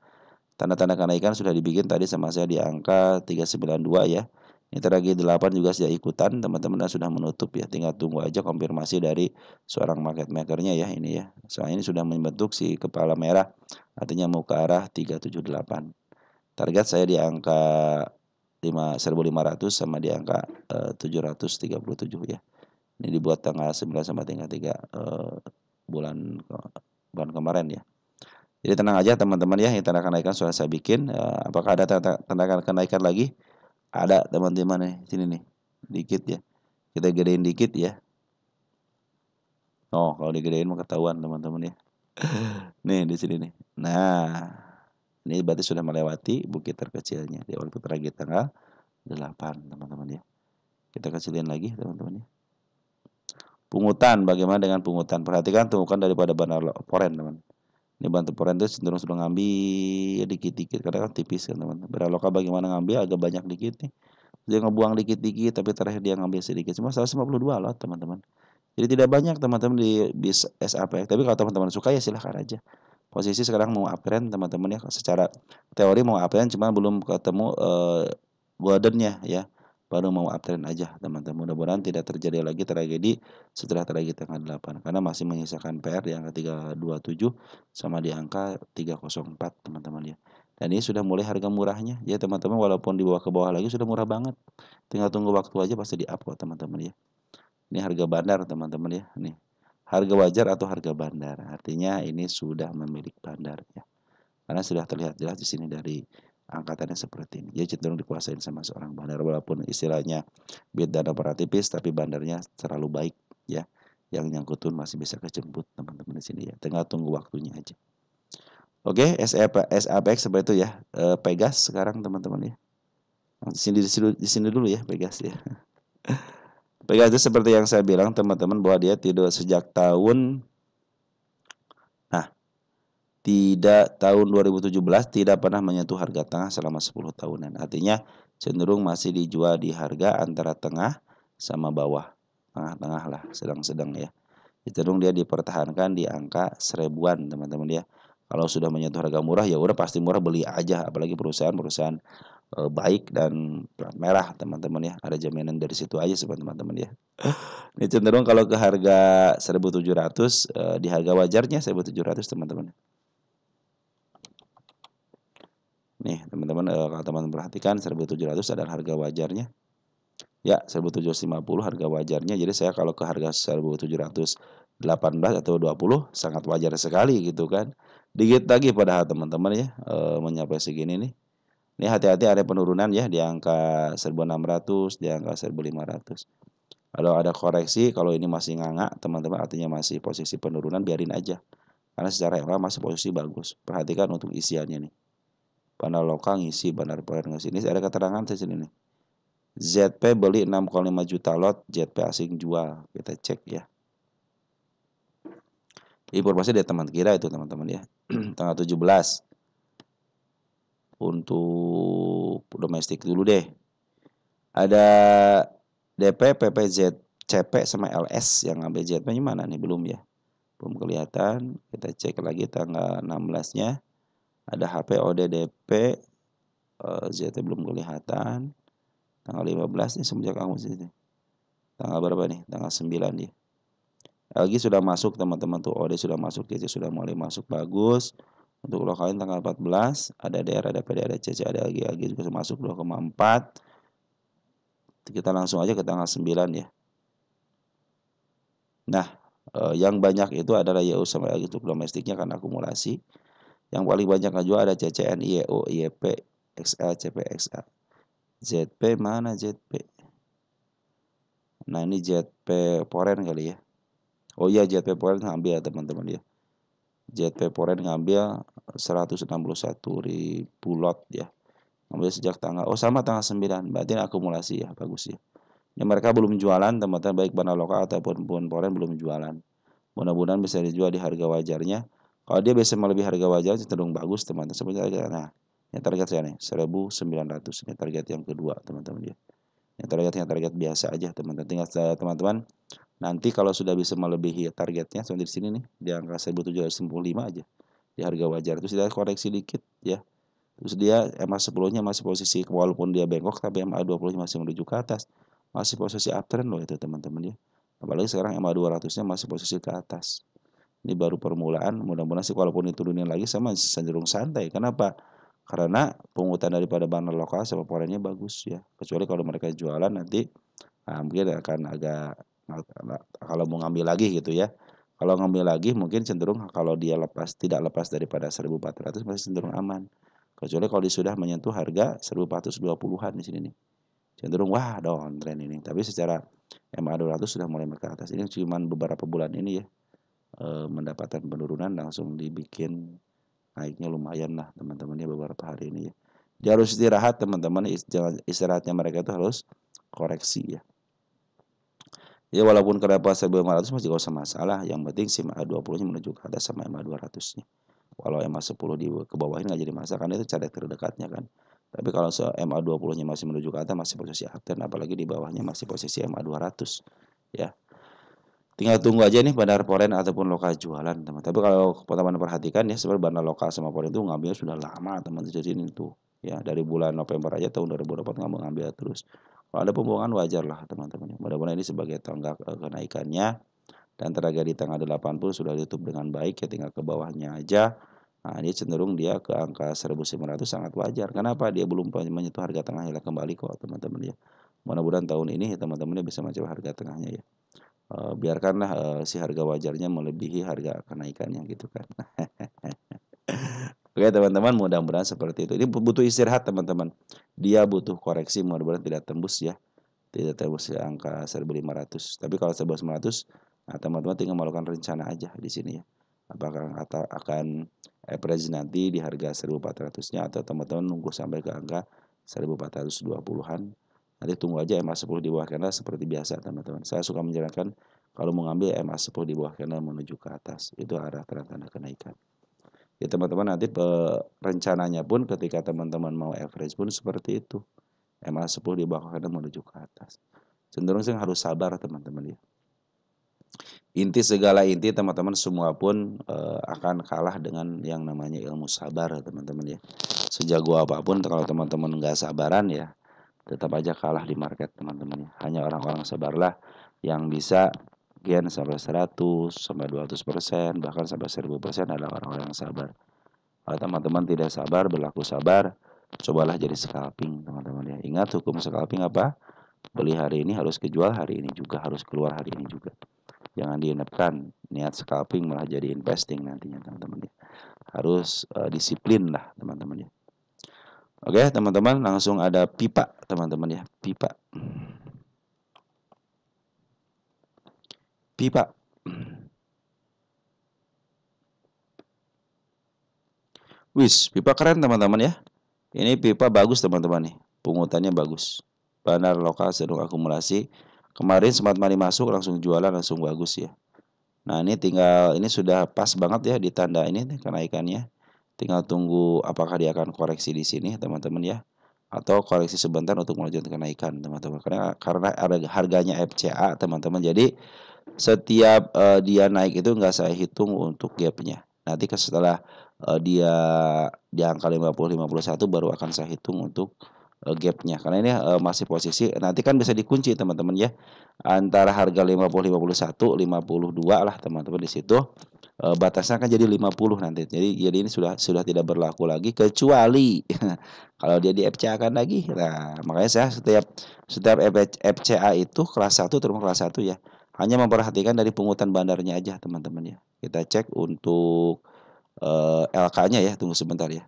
Tanda-tanda kenaikan sudah dibikin tadi sama saya di angka 392 ya. Ini terakhir 8 juga sudah ikutan teman-teman dan sudah menutup ya. Tinggal tunggu aja konfirmasi dari seorang market makernya ya ini ya. Soalnya ini sudah membentuk si kepala merah, artinya mau ke arah 378. Target saya di angka 1.500 sama di angka 737 ya. Ini dibuat tanggal 9 sama tanggal 3 bulan kemarin ya. Jadi tenang aja teman-teman ya, yang tanda kenaikan sudah saya bikin. Apakah ada tanda kenaikan lagi? Ada teman-teman nih, sini nih, dikit ya. Kita gedein dikit ya. Oh, kalau digedein mau ketahuan teman-teman ya. Nih di sini nih. Nah, ini berarti sudah melewati bukit terkecilnya di waktu terakhir tanggal 8 teman-teman ya. Kita kecilin lagi teman-teman ya. Pungutan, bagaimana dengan pungutan? Perhatikan tunggukan daripada bandar foreign teman. Ini bantu foreign itu cenderung sudah ngambil dikit-dikit karena kan tipis kan teman. Bandar lokal bagaimana ngambil agak banyak dikit nih. Dia ngebuang dikit-dikit tapi terakhir dia ngambil sedikit. Cuma 152 loh teman-teman. Jadi tidak banyak teman-teman di bis SAP. Tapi kalau teman-teman suka ya silahkan aja. Posisi sekarang mau uptrend teman-teman ya. Secara teori mau uptrend cuma belum ketemu goldennya ya. baru mau uptrend aja teman-teman. Mudah-mudahan tidak terjadi lagi tragedi setelah tragedi tanggal 8 karena masih menyisakan PR di angka 327 sama di angka 304 teman-teman ya. Dan ini sudah mulai harga murahnya ya teman-teman, walaupun di bawah ke bawah lagi sudah murah banget. Tinggal tunggu waktu aja pasti di up kok teman-teman ya. Ini harga bandar teman-teman ya. Nih. Harga wajar atau harga bandar. Artinya ini sudah memiliki bandar ya. Karena sudah terlihat jelas di sini dari angkatannya seperti ini. Dia cenderung dikuasain sama seorang bandar walaupun istilahnya bid dan operatipis tapi bandarnya terlalu baik ya. Yang nyangkutun masih bisa kejemput teman-teman di sini ya. Tinggal tunggu waktunya aja. Oke, SAPX seperti itu ya. Pegas sekarang teman-teman ya. Di sini dulu ya Pegas ya. Pegas itu seperti yang saya bilang teman-teman bahwa dia tidak sejak tahun tahun 2017 tidak pernah menyentuh harga tengah selama 10 tahunan. Artinya cenderung masih dijual di harga antara tengah sama bawah. Tengah-tengah lah, sedang-sedang ya. Cenderung dia dipertahankan di angka 1000-an teman-teman ya. Kalau sudah menyentuh harga murah ya udah pasti murah, beli aja, apalagi perusahaan-perusahaan baik dan plat merah teman-teman ya. Ada jaminan dari situ aja teman-teman ya. Ini cenderung kalau ke harga 1700 di harga wajarnya 1700 teman-teman. Nih teman-teman, kalau teman-teman perhatikan 1700 adalah harga wajarnya. Ya 1750 harga wajarnya. Jadi saya kalau ke harga 1718 atau 20 sangat wajar sekali gitu kan. Dikit lagi padahal teman-teman ya mencapai segini nih. Ini hati-hati ada penurunan ya di angka 1600, di angka 1500. Kalau ada koreksi, kalau ini masih nganga teman-teman artinya masih posisi penurunan, biarin aja. Karena secara MA masih posisi bagus. Perhatikan untuk isiannya nih. Bandar lokal ngisi, bandar foreign ngisi. Ini ada keterangan di sini nih. ZP beli 6,5 juta lot, ZP asing jual. Kita cek ya. Informasi dari teman kira itu teman-teman ya. Tanggal 17. Untuk domestik dulu deh. Ada DP, PPZ, CP sama LS yang ngambil ZP-nya mana nih? Belum ya. Belum kelihatan. Kita cek lagi tanggal 16-nya. Ada HP, ODDP, ZT belum kelihatan. Tanggal 15 nih semenjak kamu sini. Tanggal berapa nih? Tanggal 9 dia. LG sudah masuk teman-teman tuh. OD sudah masuk, DC sudah mulai masuk bagus. Untuk lokalin tanggal 14 ada DR, ada PD, ada CC, ada LG juga masuk 2,4. Kita langsung aja ke tanggal 9 ya. Nah, yang banyak itu adalah YU sama LG untuk domestiknya kan akumulasi. Yang paling banyak jual ada CCN, IEO, IEP, XL, CP, XA. ZP mana ZP? Nah ini ZP Foreign kali ya. Oh iya ZP Foreign ngambil teman-teman ya. ZP Foreign ngambil 161.000 lot ya. Ngambil sejak tanggal, sama tanggal 9. Berarti ini akumulasi ya, bagus ya. Ini mereka belum jualan teman-teman, baik bandar lokal ataupun foreign belum jualan. Mudah-mudahan bisa dijual di harga wajarnya. Kalau dia bisa melebihi harga wajar cenderung bagus teman-teman. Sebenarnya nah, yang target saya nih 1900. Ini target yang kedua teman-teman ya. Yang target biasa aja teman-teman. Tinggal teman-teman nanti kalau sudah bisa melebihi targetnya seperti di sini nih di angka 1795 aja di harga wajar, terus dia koreksi dikit ya. Terus dia MA 10-nya masih posisi, walaupun dia bengkok tapi MA 20-nya masih menuju ke atas. Masih posisi uptrend loh itu teman-teman ya. Apalagi sekarang MA 200-nya masih posisi ke atas. Ini baru permulaan, mudah-mudahan sih walaupun diturunin lagi sama cenderung santai. Kenapa? Karena pungutan daripada bandar lokal sama foreignnya bagus ya. Kecuali kalau mereka jualan nanti mungkin akan agak, kalau mau ngambil lagi gitu ya. Kalau ngambil lagi mungkin cenderung kalau dia tidak lepas daripada 1400 masih cenderung aman. Kecuali kalau dia sudah menyentuh harga 1420-an di sini nih. Cenderung wah downtrend ini. Tapi secara MA 200 sudah mulai ke atas. Ini cuma beberapa bulan ini ya mendapatkan penurunan langsung dibikin naiknya lumayan lah teman-teman ya beberapa hari ini ya. Dia harus istirahat teman-teman, istirahatnya mereka itu harus koreksi ya. Ya walaupun ke level 1500 masih gak usah masalah, yang penting si MA 20-nya menuju ke atas sama MA 200-nya. Kalau MA 10 di ke bawahnya nggak jadi masalah karena itu cara terdekatnya kan. Tapi kalau MA 20-nya masih menuju ke atas masih posisi uptrend, apalagi di bawahnya masih posisi MA 200 ya. Tinggal tunggu aja nih bandar foreign ataupun lokal jualan teman. Tapi kalau teman-teman perhatikan ya sebenarnya bandar lokal sama foreign itu ngambilnya sudah lama teman-teman, jadi ini tuh ya dari bulan November aja tahun 2024 ngambil terus. Kalau ada pembohongan wajar lah teman-teman. Mudah-mudahan ini sebagai tonggak kenaikannya. Dan terjaga di tanggal 80 sudah ditutup dengan baik ya, tinggal ke bawahnya aja. Nah, dia cenderung dia ke angka 1.900 sangat wajar. Kenapa? Dia belum menyentuh harga tengahnya kembali kok teman-teman ya. Mudah-mudahan tahun ini teman-teman bisa mencoba harga tengahnya ya. Biarkanlah si harga wajarnya melebihi harga kenaikannya gitu kan. Oke teman-teman, mudah-mudahan seperti itu. Ini butuh istirahat teman-teman. Dia butuh koreksi, mudah-mudahan tidak tembus ya. Tidak tembus angka 1.500. Tapi kalau 1.900, nah teman-teman tinggal melakukan rencana aja di sini ya. Apakah akan average nanti di harga 1.400-nya atau teman-teman nunggu sampai ke angka 1.420-an. Nanti tunggu aja MA10 di bawah candle seperti biasa teman-teman. Saya suka menjalankan kalau mengambil MA10 di bawah candle menuju ke atas. Itu arah tanda kenaikan. Ya teman-teman, nanti rencananya pun ketika teman-teman mau average pun seperti itu. MA10 di bawah candle menuju ke atas. Cenderung sih harus sabar teman-teman ya. Inti segala inti teman-teman semua pun akan kalah dengan yang namanya ilmu sabar teman-teman ya. Sejago apapun kalau teman-teman nggak sabaran ya tetap aja kalah di market teman-teman ya. Hanya orang-orang sabarlah yang bisa gain sampai 100 sampai 200% bahkan sampai 1000% adalah orang-orang yang sabar. Kalau teman-teman tidak sabar, berlaku sabar, cobalah jadi scalping teman-teman ya. Ingat hukum scalping apa? Beli hari ini harus kejual hari ini juga, harus keluar hari ini juga. Jangan diinapkan niat scalping malah jadi investing nantinya teman-teman ya. Harus disiplin lah teman-teman ya. Oke teman-teman, langsung ada pipa teman-teman ya. Pipa. Wis, pipa keren teman-teman ya. Ini pipa bagus teman-teman nih. Pungutannya bagus. Bandar lokal sedang akumulasi. Kemarin sempat mari masuk langsung jualan langsung bagus ya. Nah, ini sudah pas banget ya di tanda ini kenaikannya. Tinggal tunggu apakah dia akan koreksi di sini teman-teman ya. Atau koreksi sebentar untuk melanjutkan kenaikan teman-teman. Karena harganya FCA teman-teman. Jadi setiap dia naik itu nggak saya hitung untuk gapnya. Nanti setelah dia di angka 50-51 baru akan saya hitung untuk gapnya. Karena ini masih posisi nanti kan bisa dikunci teman-teman ya. Antara harga 50-51, 52 lah teman-teman di situ. Batasnya kan jadi 50 nanti. Jadi ini sudah tidak berlaku lagi kecuali kalau dia di FCA kan lagi. Nah, makanya saya setiap FCA itu kelas 1 termasuk kelas 1 ya. Hanya memperhatikan dari pungutan bandarnya aja teman-teman ya. Kita cek untuk LK-nya ya, tunggu sebentar ya.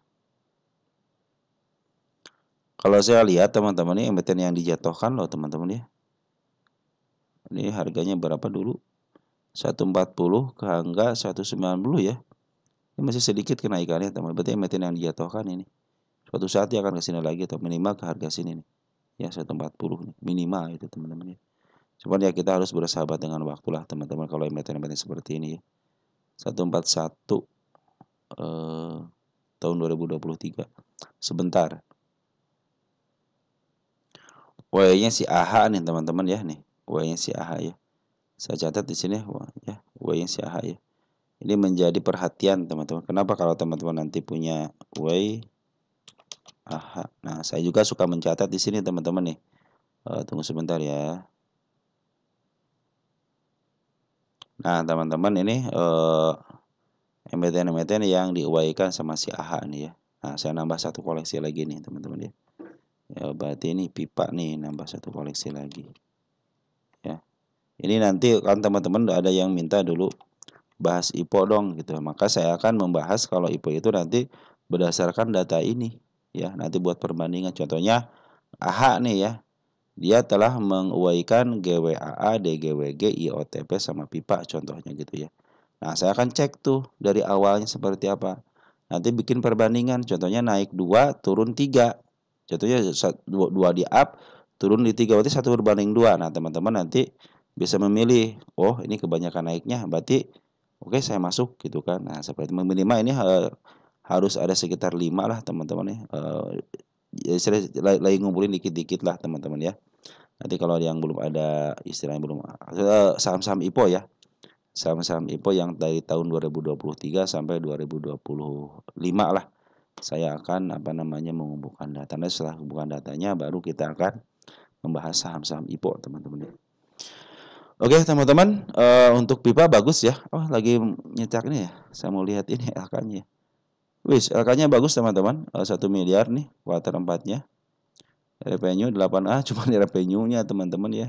Kalau saya lihat teman-teman ini emiten yang dijatuhkan loh teman-teman ya. Ini harganya berapa dulu? 140 ke angka 190 ya. Ini masih sedikit kenaikannya teman-teman. Berarti emiten yang dijatuhkan ini. Suatu saat dia akan ke sini lagi atau minimal ke harga sini nih. Ya 140 nih, minimal itu teman-teman ya. Cuman ya kita harus bersahabat dengan waktu lah teman-teman kalau emiten-emiten seperti ini ya. 141 tahun 2023. Sebentar. W-nya si AH nih teman-teman ya nih. W-nya si AH ya. Saya catat di sini ya, W-nya si AH ya. Ini menjadi perhatian teman-teman. Kenapa kalau teman-teman nanti punya W AH. Nah, saya juga suka mencatat di sini teman-teman nih. Tunggu sebentar ya. Nah, teman-teman ini emiten-emiten yang diuaikan sama si AH nih ya. Nah, saya nambah satu koleksi lagi nih teman-teman ya. Ya, berarti ini pipa nih nambah satu koleksi lagi. Ya. Ini nanti kan teman-teman ada yang minta dulu bahas IPO dong gitu. Maka saya akan membahas kalau IPO itu nanti berdasarkan data ini ya. Nanti buat perbandingan contohnya AH nih ya. Dia telah menguaikan GWAA, DGWG, IOTP sama pipa contohnya gitu ya. Nah, saya akan cek tuh dari awalnya seperti apa. Nanti bikin perbandingan, contohnya naik 2, turun 3. Contohnya 2 di up, turun di 3, berarti 1/2. Nah, teman-teman nanti bisa memilih, oh ini kebanyakan naiknya, berarti oke saya masuk gitu kan. Nah, seperti minimal ini harus ada sekitar 5 lah teman-teman ya. Ya saya lagi ngumpulin dikit-dikit lah teman-teman ya. Nanti kalau yang belum ada istilahnya belum saham-saham IPO ya. Saham-saham IPO yang dari tahun 2023 sampai 2025 lah. Saya akan mengumpulkan data. Nah, setelah mengumpulkan datanya baru kita akan membahas saham-saham IPO teman-teman ya. Oke teman-teman, untuk pipa bagus ya. Oh lagi nyetak nih ya, saya mau lihat ini LK-nya. Wis, LK-nya bagus teman-teman, 1 miliar nih kuartal 4-nya. Revenue 8A cuma di revenue-nya teman-teman ya.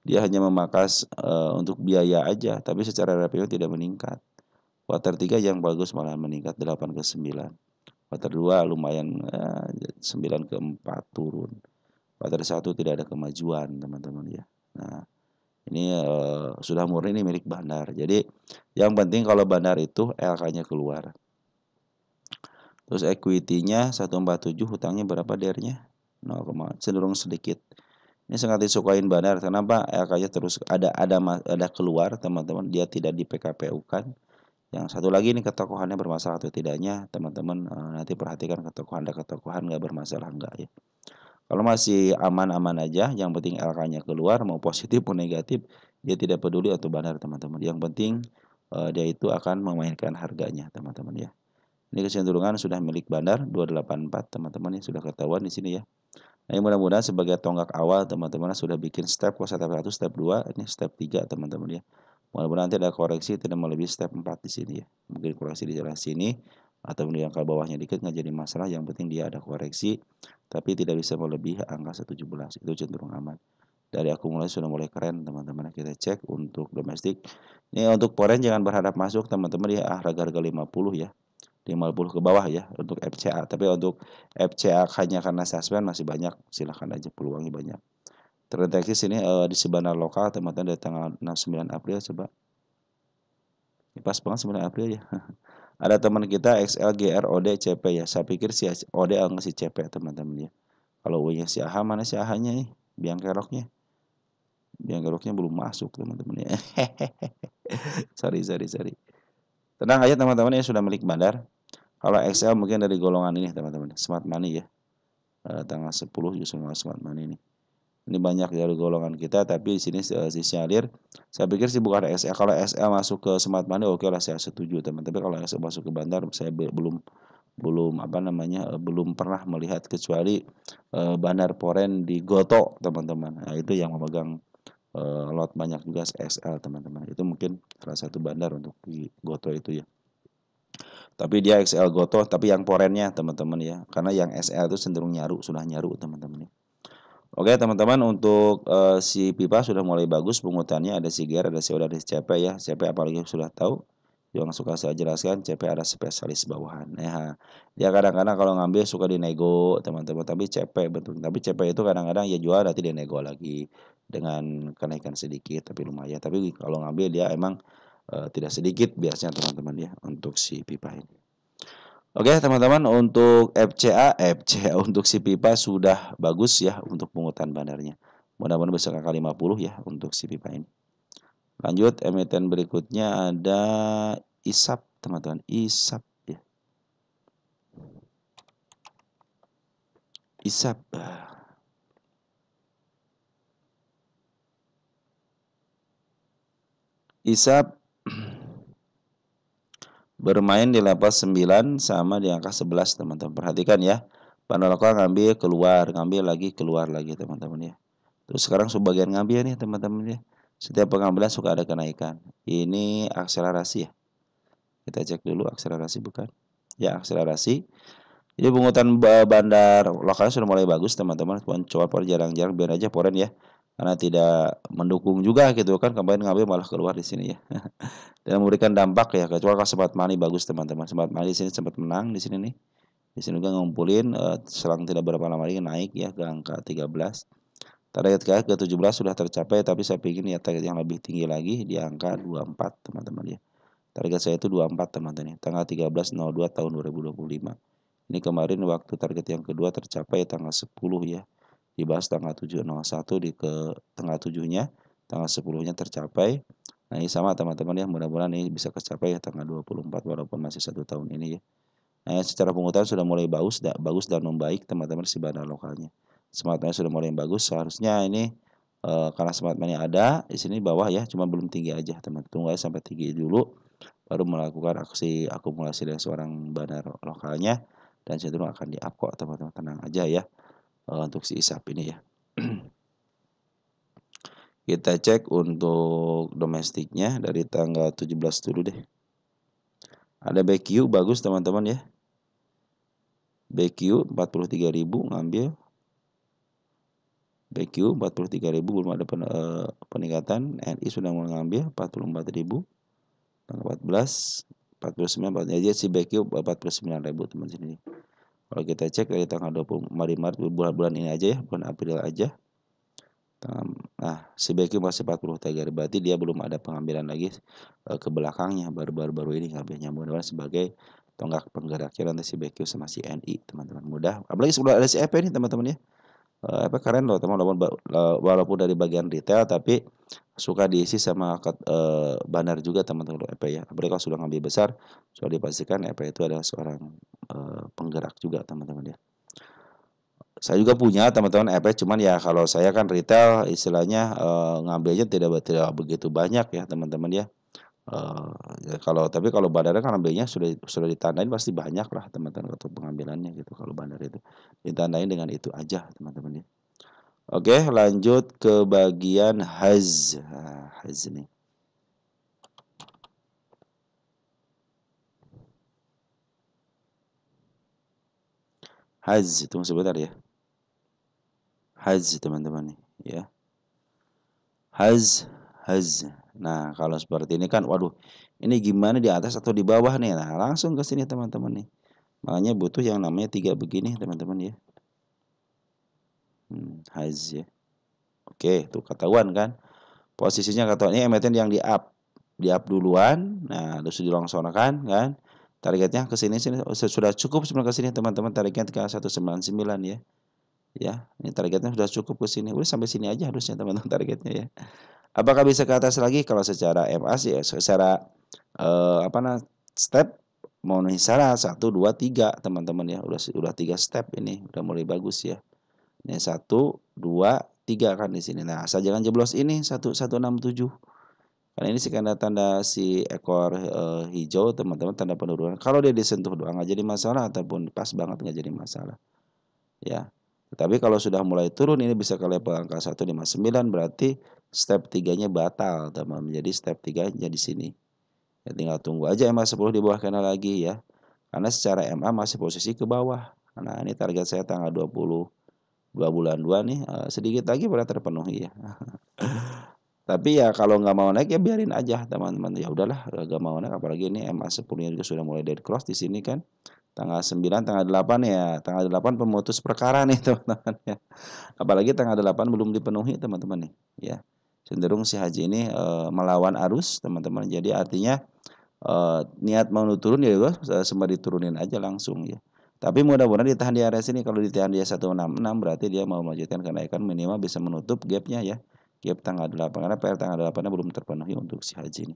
Dia hanya memangkas untuk biaya aja, tapi secara revenue tidak meningkat. Kuartal 3 yang bagus malah meningkat 8 ke 9. Kuartal 2 lumayan 9 ke 4 turun. Kuartal 1 tidak ada kemajuan teman-teman ya. Nah, ini sudah murni ini milik bandar. Jadi yang penting kalau bandar itu LK-nya keluar. Terus equity-nya 147, hutangnya berapa DR-nya? 0, cenderung sedikit. Ini sangat disukain bandar. Kenapa? LK-nya terus ada keluar teman-teman. Dia tidak di PKPU-kan. Yang satu lagi ini ketokohannya bermasalah atau tidaknya teman-teman nanti perhatikan ketokohan nggak bermasalah enggak ya. Kalau masih aman-aman aja, yang penting LK-nya keluar, mau positif mau negatif, dia tidak peduli atau bandar teman-teman. Yang penting dia itu akan memainkan harganya teman-teman ya. Ini kecenderungan sudah milik bandar 284 teman-teman ya, sudah ketahuan di sini ya. Nah, mudah-mudahan sebagai tonggak awal teman-teman sudah bikin step step 1, step 2, ini step 3 teman-teman ya. Mudah-mudahan nanti ada koreksi tidak melebihi step 4 di sini ya. Mungkin koreksi di daerah sini atau di angka bawahnya dikit nggak jadi masalah, yang penting dia ada koreksi tapi tidak bisa melebihi angka 117. Itu cenderung aman. Dari akumulasi sudah mulai keren teman-teman. Kita cek untuk domestik. Ini untuk foreign jangan berharap masuk teman-teman ya, harga 50 ya. 50 ke bawah ya untuk FCA. Tapi untuk FCA hanya karena suspend masih banyak, silahkan aja, peluangnya banyak. Terdeteksi sini di sebanar lokal teman-teman dari tanggal 9 April coba. Ini pas banget 9 April ya. Ada teman kita XL GR OD CP ya. Saya pikir si OD ngasih CP teman-teman ya. Kalau U-nya si AHA, mana si AHA-nya nih? Biang keroknya. Biang keroknya belum masuk teman-teman ya. sorry. Tenang aja teman-teman ya, sudah milik bandar. Kalau XL mungkin dari golongan ini teman-teman, smart money ya. Tanggal 10 justru smart money ini. Ini banyak dari golongan kita, tapi di sini sinyalir. Saya pikir sih bukan XL. Kalau XL masuk ke smart money, oke lah saya setuju teman. Tapi kalau XL masuk ke bandar, saya belum belum pernah melihat kecuali bandar foreign di Goto teman-teman. Nah, itu yang memegang lot banyak juga XL teman-teman. Itu mungkin salah satu bandar untuk di Goto itu ya. Tapi dia XL Goto, tapi yang foreignnya teman-teman ya. Karena yang SL itu cenderung sudah nyaru teman-teman ya. Oke teman-teman, untuk si pipa sudah mulai bagus pungutannya, ada si GR, ada si ODA, ada si CP ya. CP apalagi sudah tahu, yang suka saya jelaskan, CP ada spesialis bawahan. Ya, dia kadang-kadang kalau ngambil suka dinego teman-teman, tapi CP betul. Tapi CP itu kadang-kadang ya jual nanti dinego lagi dengan kenaikan sedikit tapi lumayan. Tapi kalau ngambil dia emang tidak sedikit biasanya teman-teman ya untuk si pipa ini. Oke teman-teman, untuk FCA untuk si pipa sudah bagus ya untuk pungutan bandarnya. Mudah-mudahan bisa ke angka 50 ya untuk si pipa ini. Lanjut, emiten berikutnya ada ISAP teman-teman, ISAP ya. ISAP. ISAP bermain di level 9 sama di angka 11 teman-teman. Perhatikan ya. Bandar lokal ngambil lagi keluar lagi teman-teman ya. Terus sekarang sebagian ngambil nih teman-teman ya. Setiap pengambilan suka ada kenaikan. Ini akselerasi ya. Kita cek dulu akselerasi bukan. Ya akselerasi. Jadi pungutan bandar lokalnya sudah mulai bagus teman-teman. Coba jarang-jarang biar aja poren ya. Karena tidak mendukung juga gitu kan. Kemarin ngambil malah keluar di sini ya. Dan memberikan dampak ya. Kecuali kalau sempat money bagus teman-teman. Sempat money di sini sempat menang di sini nih. Di sini juga ngumpulin selang tidak berapa lama lagi naik ya ke angka 13. Target ke 17 sudah tercapai, tapi saya ingin ya target yang lebih tinggi lagi di angka 24 teman-teman ya. Target saya itu 24 teman-teman ya. Tanggal 13.02 tahun 2025. Ini kemarin waktu target yang kedua tercapai tanggal 10 ya. Dibahas tanggal 7.01 di ke tanggal 7-nya, tanggal 10-nya tercapai. Nah, ini sama teman-teman ya, mudah-mudahan ini bisa tercapai ya tanggal 24 walaupun masih 1 tahun ini ya. Nah, secara pengukuran sudah mulai bagus dan membaik teman-teman si bandar lokalnya. Smart money sudah mulai bagus, seharusnya ini karena smart money ada di sini bawah ya, cuma belum tinggi aja teman. Tunggu aja sampai tinggi dulu, baru melakukan aksi akumulasi dari seorang bandar lokalnya, dan cenderung akan di up kok teman-teman, tenang aja ya untuk si ISAP ini ya. Kita cek untuk domestiknya dari tanggal 17 dulu deh. Ada BQ bagus teman-teman ya. BQ 43.000 ngambil. BQ 43.000 belum ada peningkatan. NI sudah mulai ngambil 44.000. Tanggal 14, 49, aja si BQ 49.000 teman sini. Kalau kita cek dari tanggal 24 Maret bulan ini aja ya, bulan April aja. Nah, si BQ masih 43, berarti dia belum ada pengambilan lagi ke belakangnya, baru-baru ini ngambilnya. Mudah-mudahan sebagai tonggak penggeraknya nanti si BQ sama si NI, teman-teman. Mudah. Apalagi sebelum ada si EP nih, teman-teman ya. EP keren loh, teman-teman. Walaupun dari bagian retail, tapi suka diisi sama bandar juga, teman-teman, EP ya. Apalagi kalau sudah ngambil besar, sudah dipastikan EP itu adalah seorang penggerak juga, teman-teman ya. Saya juga punya teman-teman EP, cuman ya kalau saya kan retail istilahnya ngambilnya tidak begitu banyak ya teman-teman ya. Ya tapi kalau bandar kan ngambilnya sudah ditandain pasti banyak lah teman-teman untuk pengambilannya gitu. Kalau bandar itu ditandain dengan itu aja teman-teman ya. Oke, lanjut ke bagian haz. Haz nih. Haz, tunggu sebentar ya. Haz teman-teman nih ya. Haz. Nah, kalau seperti ini kan, waduh, ini gimana di atas atau di bawah nih? Nah, langsung ke sini teman-teman nih. Makanya butuh yang namanya 3 begini teman-teman ya. Haz ya. Oke, tuh ketahuan kan. Posisinya ketahuan ini emiten yang di up duluan. Nah, terus dilangsanakan kan. Targetnya ke sini sudah cukup sebenarnya ke sini teman-teman, targetnya ke 199 ya. Ya, ini targetnya sudah cukup ke sini. Udah sampai sini aja harusnya teman-teman targetnya ya. Apakah bisa ke atas lagi? Kalau secara MA sih ya, secara step memenuhi syarat 1, 2, 3 teman-teman ya. Udah 3 step ini, udah mulai bagus ya. Ini 1, 2, 3 kan di sini. Nah, asal jangan jeblos ini 1167. Karena ini sih tanda si ekor hijau teman-teman, tanda penurunan. Kalau dia disentuh doang nggak jadi masalah, ataupun pas banget nggak jadi masalah. Ya. Tetapi kalau sudah mulai turun ini bisa ke level angka 159, berarti step 3-nya batal teman. Jadi step 3 jadi sini. Ya, tinggal tunggu aja MA 10 di bawah kena lagi ya. Karena secara MA masih posisi ke bawah. Nah, ini target saya tanggal 22 bulan 2 nih, sedikit lagi pada terpenuhi ya. Tapi ya kalau nggak mau naik ya biarin aja teman-teman. Ya udahlah, nggak mau naik, apalagi ini MA 10-nya juga sudah mulai dead cross di sini kan. Tanggal 9, tanggal 8 ya. Tanggal 8 pemutus perkara nih teman-teman ya. Apalagi tanggal 8 belum dipenuhi teman-teman nih ya. Cenderung si haji ini melawan arus teman-teman. Jadi artinya niat mau turun ya udah sempat diturunin aja langsung ya. Tapi mudah-mudahan ditahan di area sini. Kalau ditahan di 166 berarti dia mau melanjutkan kenaikan, minimal bisa menutup gapnya ya. Gap tanggal 8, karena PR tanggal 8-nya belum terpenuhi untuk si haji ini.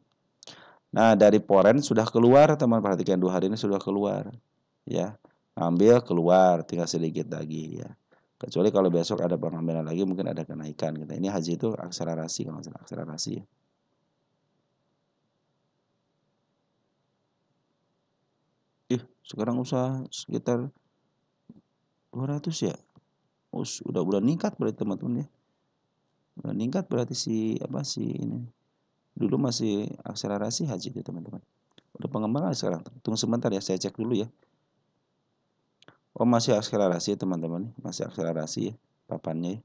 Nah, dari Forex sudah keluar, teman, perhatikan 2 hari ini sudah keluar. Ya, ambil keluar, tinggal sedikit lagi ya. Kecuali kalau besok ada pengambilan lagi, mungkin ada kenaikan gitu. Ini haji itu akselerasi, kalau misalnya akselerasi ya. Sekarang usaha sekitar 200 ya. Udah meningkat berarti teman-teman ya. Udah meningkat berarti si ini. Dulu masih akselerasi haji itu teman-teman. Udah pengembangan sekarang. Tunggu sebentar ya, saya cek dulu ya. Oh, masih akselerasi teman-teman, masih akselerasi ya papannya ya.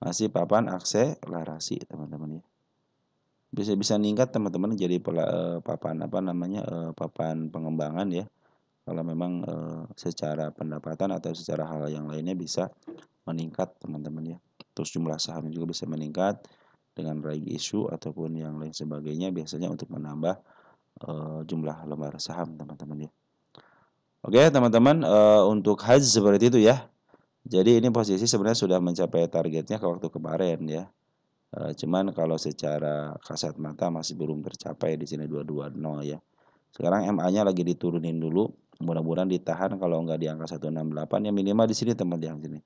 Masih papan akselerasi teman-teman ya. Bisa meningkat teman-teman jadi papan papan pengembangan ya. Kalau memang secara pendapatan atau secara hal yang lainnya bisa meningkat teman-teman ya. Terus jumlah saham juga bisa meningkat dengan raih isu ataupun yang lain sebagainya, biasanya untuk menambah jumlah lembar saham teman-teman ya. Oke teman-teman, untuk haji seperti itu ya. Jadi ini posisi sebenarnya sudah mencapai targetnya ke waktu kemarin ya. Cuman kalau secara kasat mata masih belum tercapai di sini 220 ya. Sekarang MA-nya lagi diturunin dulu. Mudah-mudahan ditahan, kalau nggak di angka 168 ya minimal di sini teman, di sini.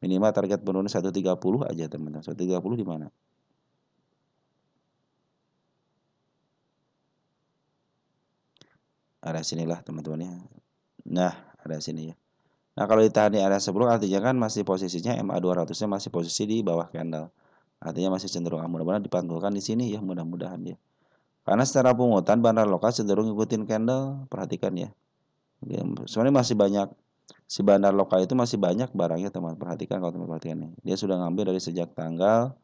Minimal target penurunan 130 aja teman-teman. 130 di mana? Area sinilah teman-teman ya. Nah, area sini ya. Nah, kalau ditahan di area 10 artinya kan masih posisinya MA 200-nya masih posisi di bawah candle. artinya masih cenderung mudah-mudahan dipantulkan di sini ya, mudah-mudahan ya. Karena secara pungutan bandar lokal cenderung ngikutin candle, perhatikan ya. Sebenarnya masih banyak, si bandar lokal itu masih banyak barangnya teman, perhatikan kalau teman perhatikan nih. Dia sudah ngambil dari sejak tanggal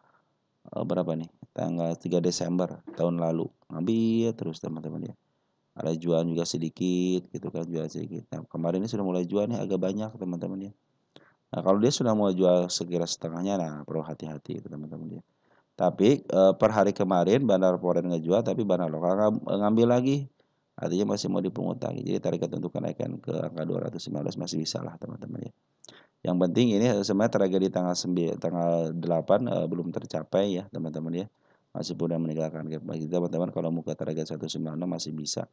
berapa nih? Tanggal 3 Desember tahun lalu. Ngambil terus teman-teman ya. Ada jual juga sedikit gitu kan, jual sedikit. Nah, kemarin ini sudah mulai jual nih agak banyak teman-teman ya. Nah, kalau dia sudah mau jual sekira setengahnya, nah perlu hati-hati teman-teman ya. Tapi per hari kemarin bandar foreign ngejual, tapi bandar lokal ngambil lagi. Artinya masih mau dipungut lagi. Jadi target untuk kenaikan ke angka 219 masih bisa lah teman-teman ya. Yang penting ini sebenarnya target di tanggal 8 belum tercapai ya teman-teman ya. Masih pun meninggalkan gap bagi teman-teman, kalau mau ke target 196 masih bisa.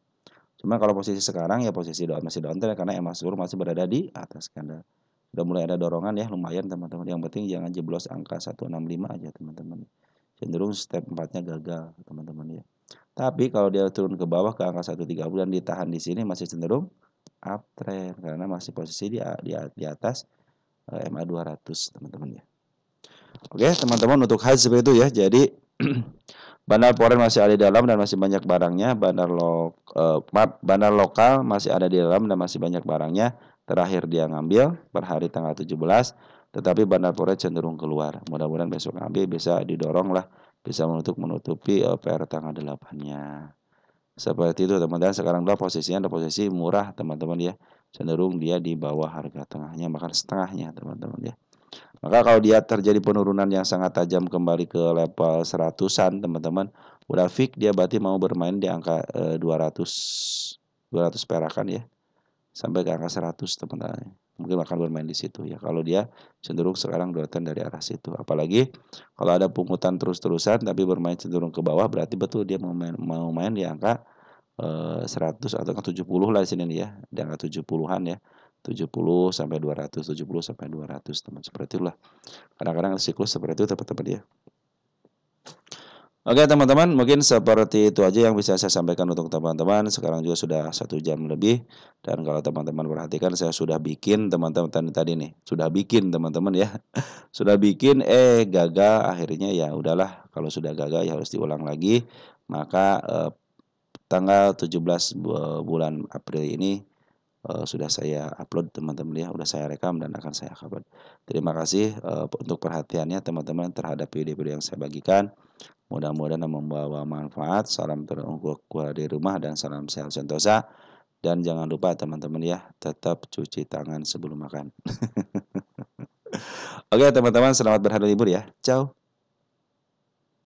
Cuma kalau posisi sekarang ya posisi masih downtrend karena emas seluruh masih berada di atas candle. Sudah mulai ada dorongan ya lumayan teman-teman. Yang penting jangan jeblos angka 165 aja teman-teman. Cenderung step 4-nya gagal teman-teman ya. Tapi kalau dia turun ke bawah ke angka 130 dan ditahan di sini masih cenderung uptrend karena masih posisi di atas MA 200 teman-teman ya. Oke teman-teman, untuk hal seperti itu ya. Jadi bandar foreign masih ada di dalam dan masih banyak barangnya. Bandar lokal masih ada di dalam dan masih banyak barangnya. Terakhir dia ngambil per hari tanggal 17, tetapi bandar foreign cenderung keluar. Mudah-mudahan besok ngambil bisa didorong lah, bisa menutupi PR tanggal 8-nya. Seperti itu teman-teman. Sekarang posisinya ada posisi murah teman-teman ya. Cenderung dia di bawah harga tengahnya, bahkan setengahnya teman-teman ya. Maka kalau dia terjadi penurunan yang sangat tajam kembali ke level 100-an teman-teman, udah fix dia berarti mau bermain di angka 200 perakan ya. Sampai ke angka 100 teman-teman. Mungkin akan bermain di situ ya. Kalau dia cenderung sekarang downtrend dari arah situ. Apalagi kalau ada pungutan terus-terusan tapi bermain cenderung ke bawah, berarti betul dia mau main di angka 100 atau 70 lah di sini nih ya. Di angka 70-an ya. 70 sampai 200, 70 sampai 200 teman. Seperti itulah. Kadang-kadang siklus seperti itu teman-teman ya. Oke teman-teman, mungkin seperti itu aja yang bisa saya sampaikan untuk teman-teman. Sekarang juga sudah 1 jam lebih. Dan kalau teman-teman perhatikan, saya sudah bikin teman-teman tadi nih. Sudah bikin teman-teman ya. Sudah bikin gagal, akhirnya ya udahlah. Kalau sudah gagal ya harus diulang lagi. Maka tanggal 17 bulan April ini sudah saya upload teman-teman ya, sudah saya rekam dan akan saya upload. Terima kasih untuk perhatiannya teman-teman terhadap video-video yang saya bagikan. Mudah-mudahan membawa manfaat. Salam terunggul dari rumah dan salam sehat sentosa. Dan jangan lupa teman-teman ya, tetap cuci tangan sebelum makan. Oke teman-teman, selamat berhari libur ya. Ciao.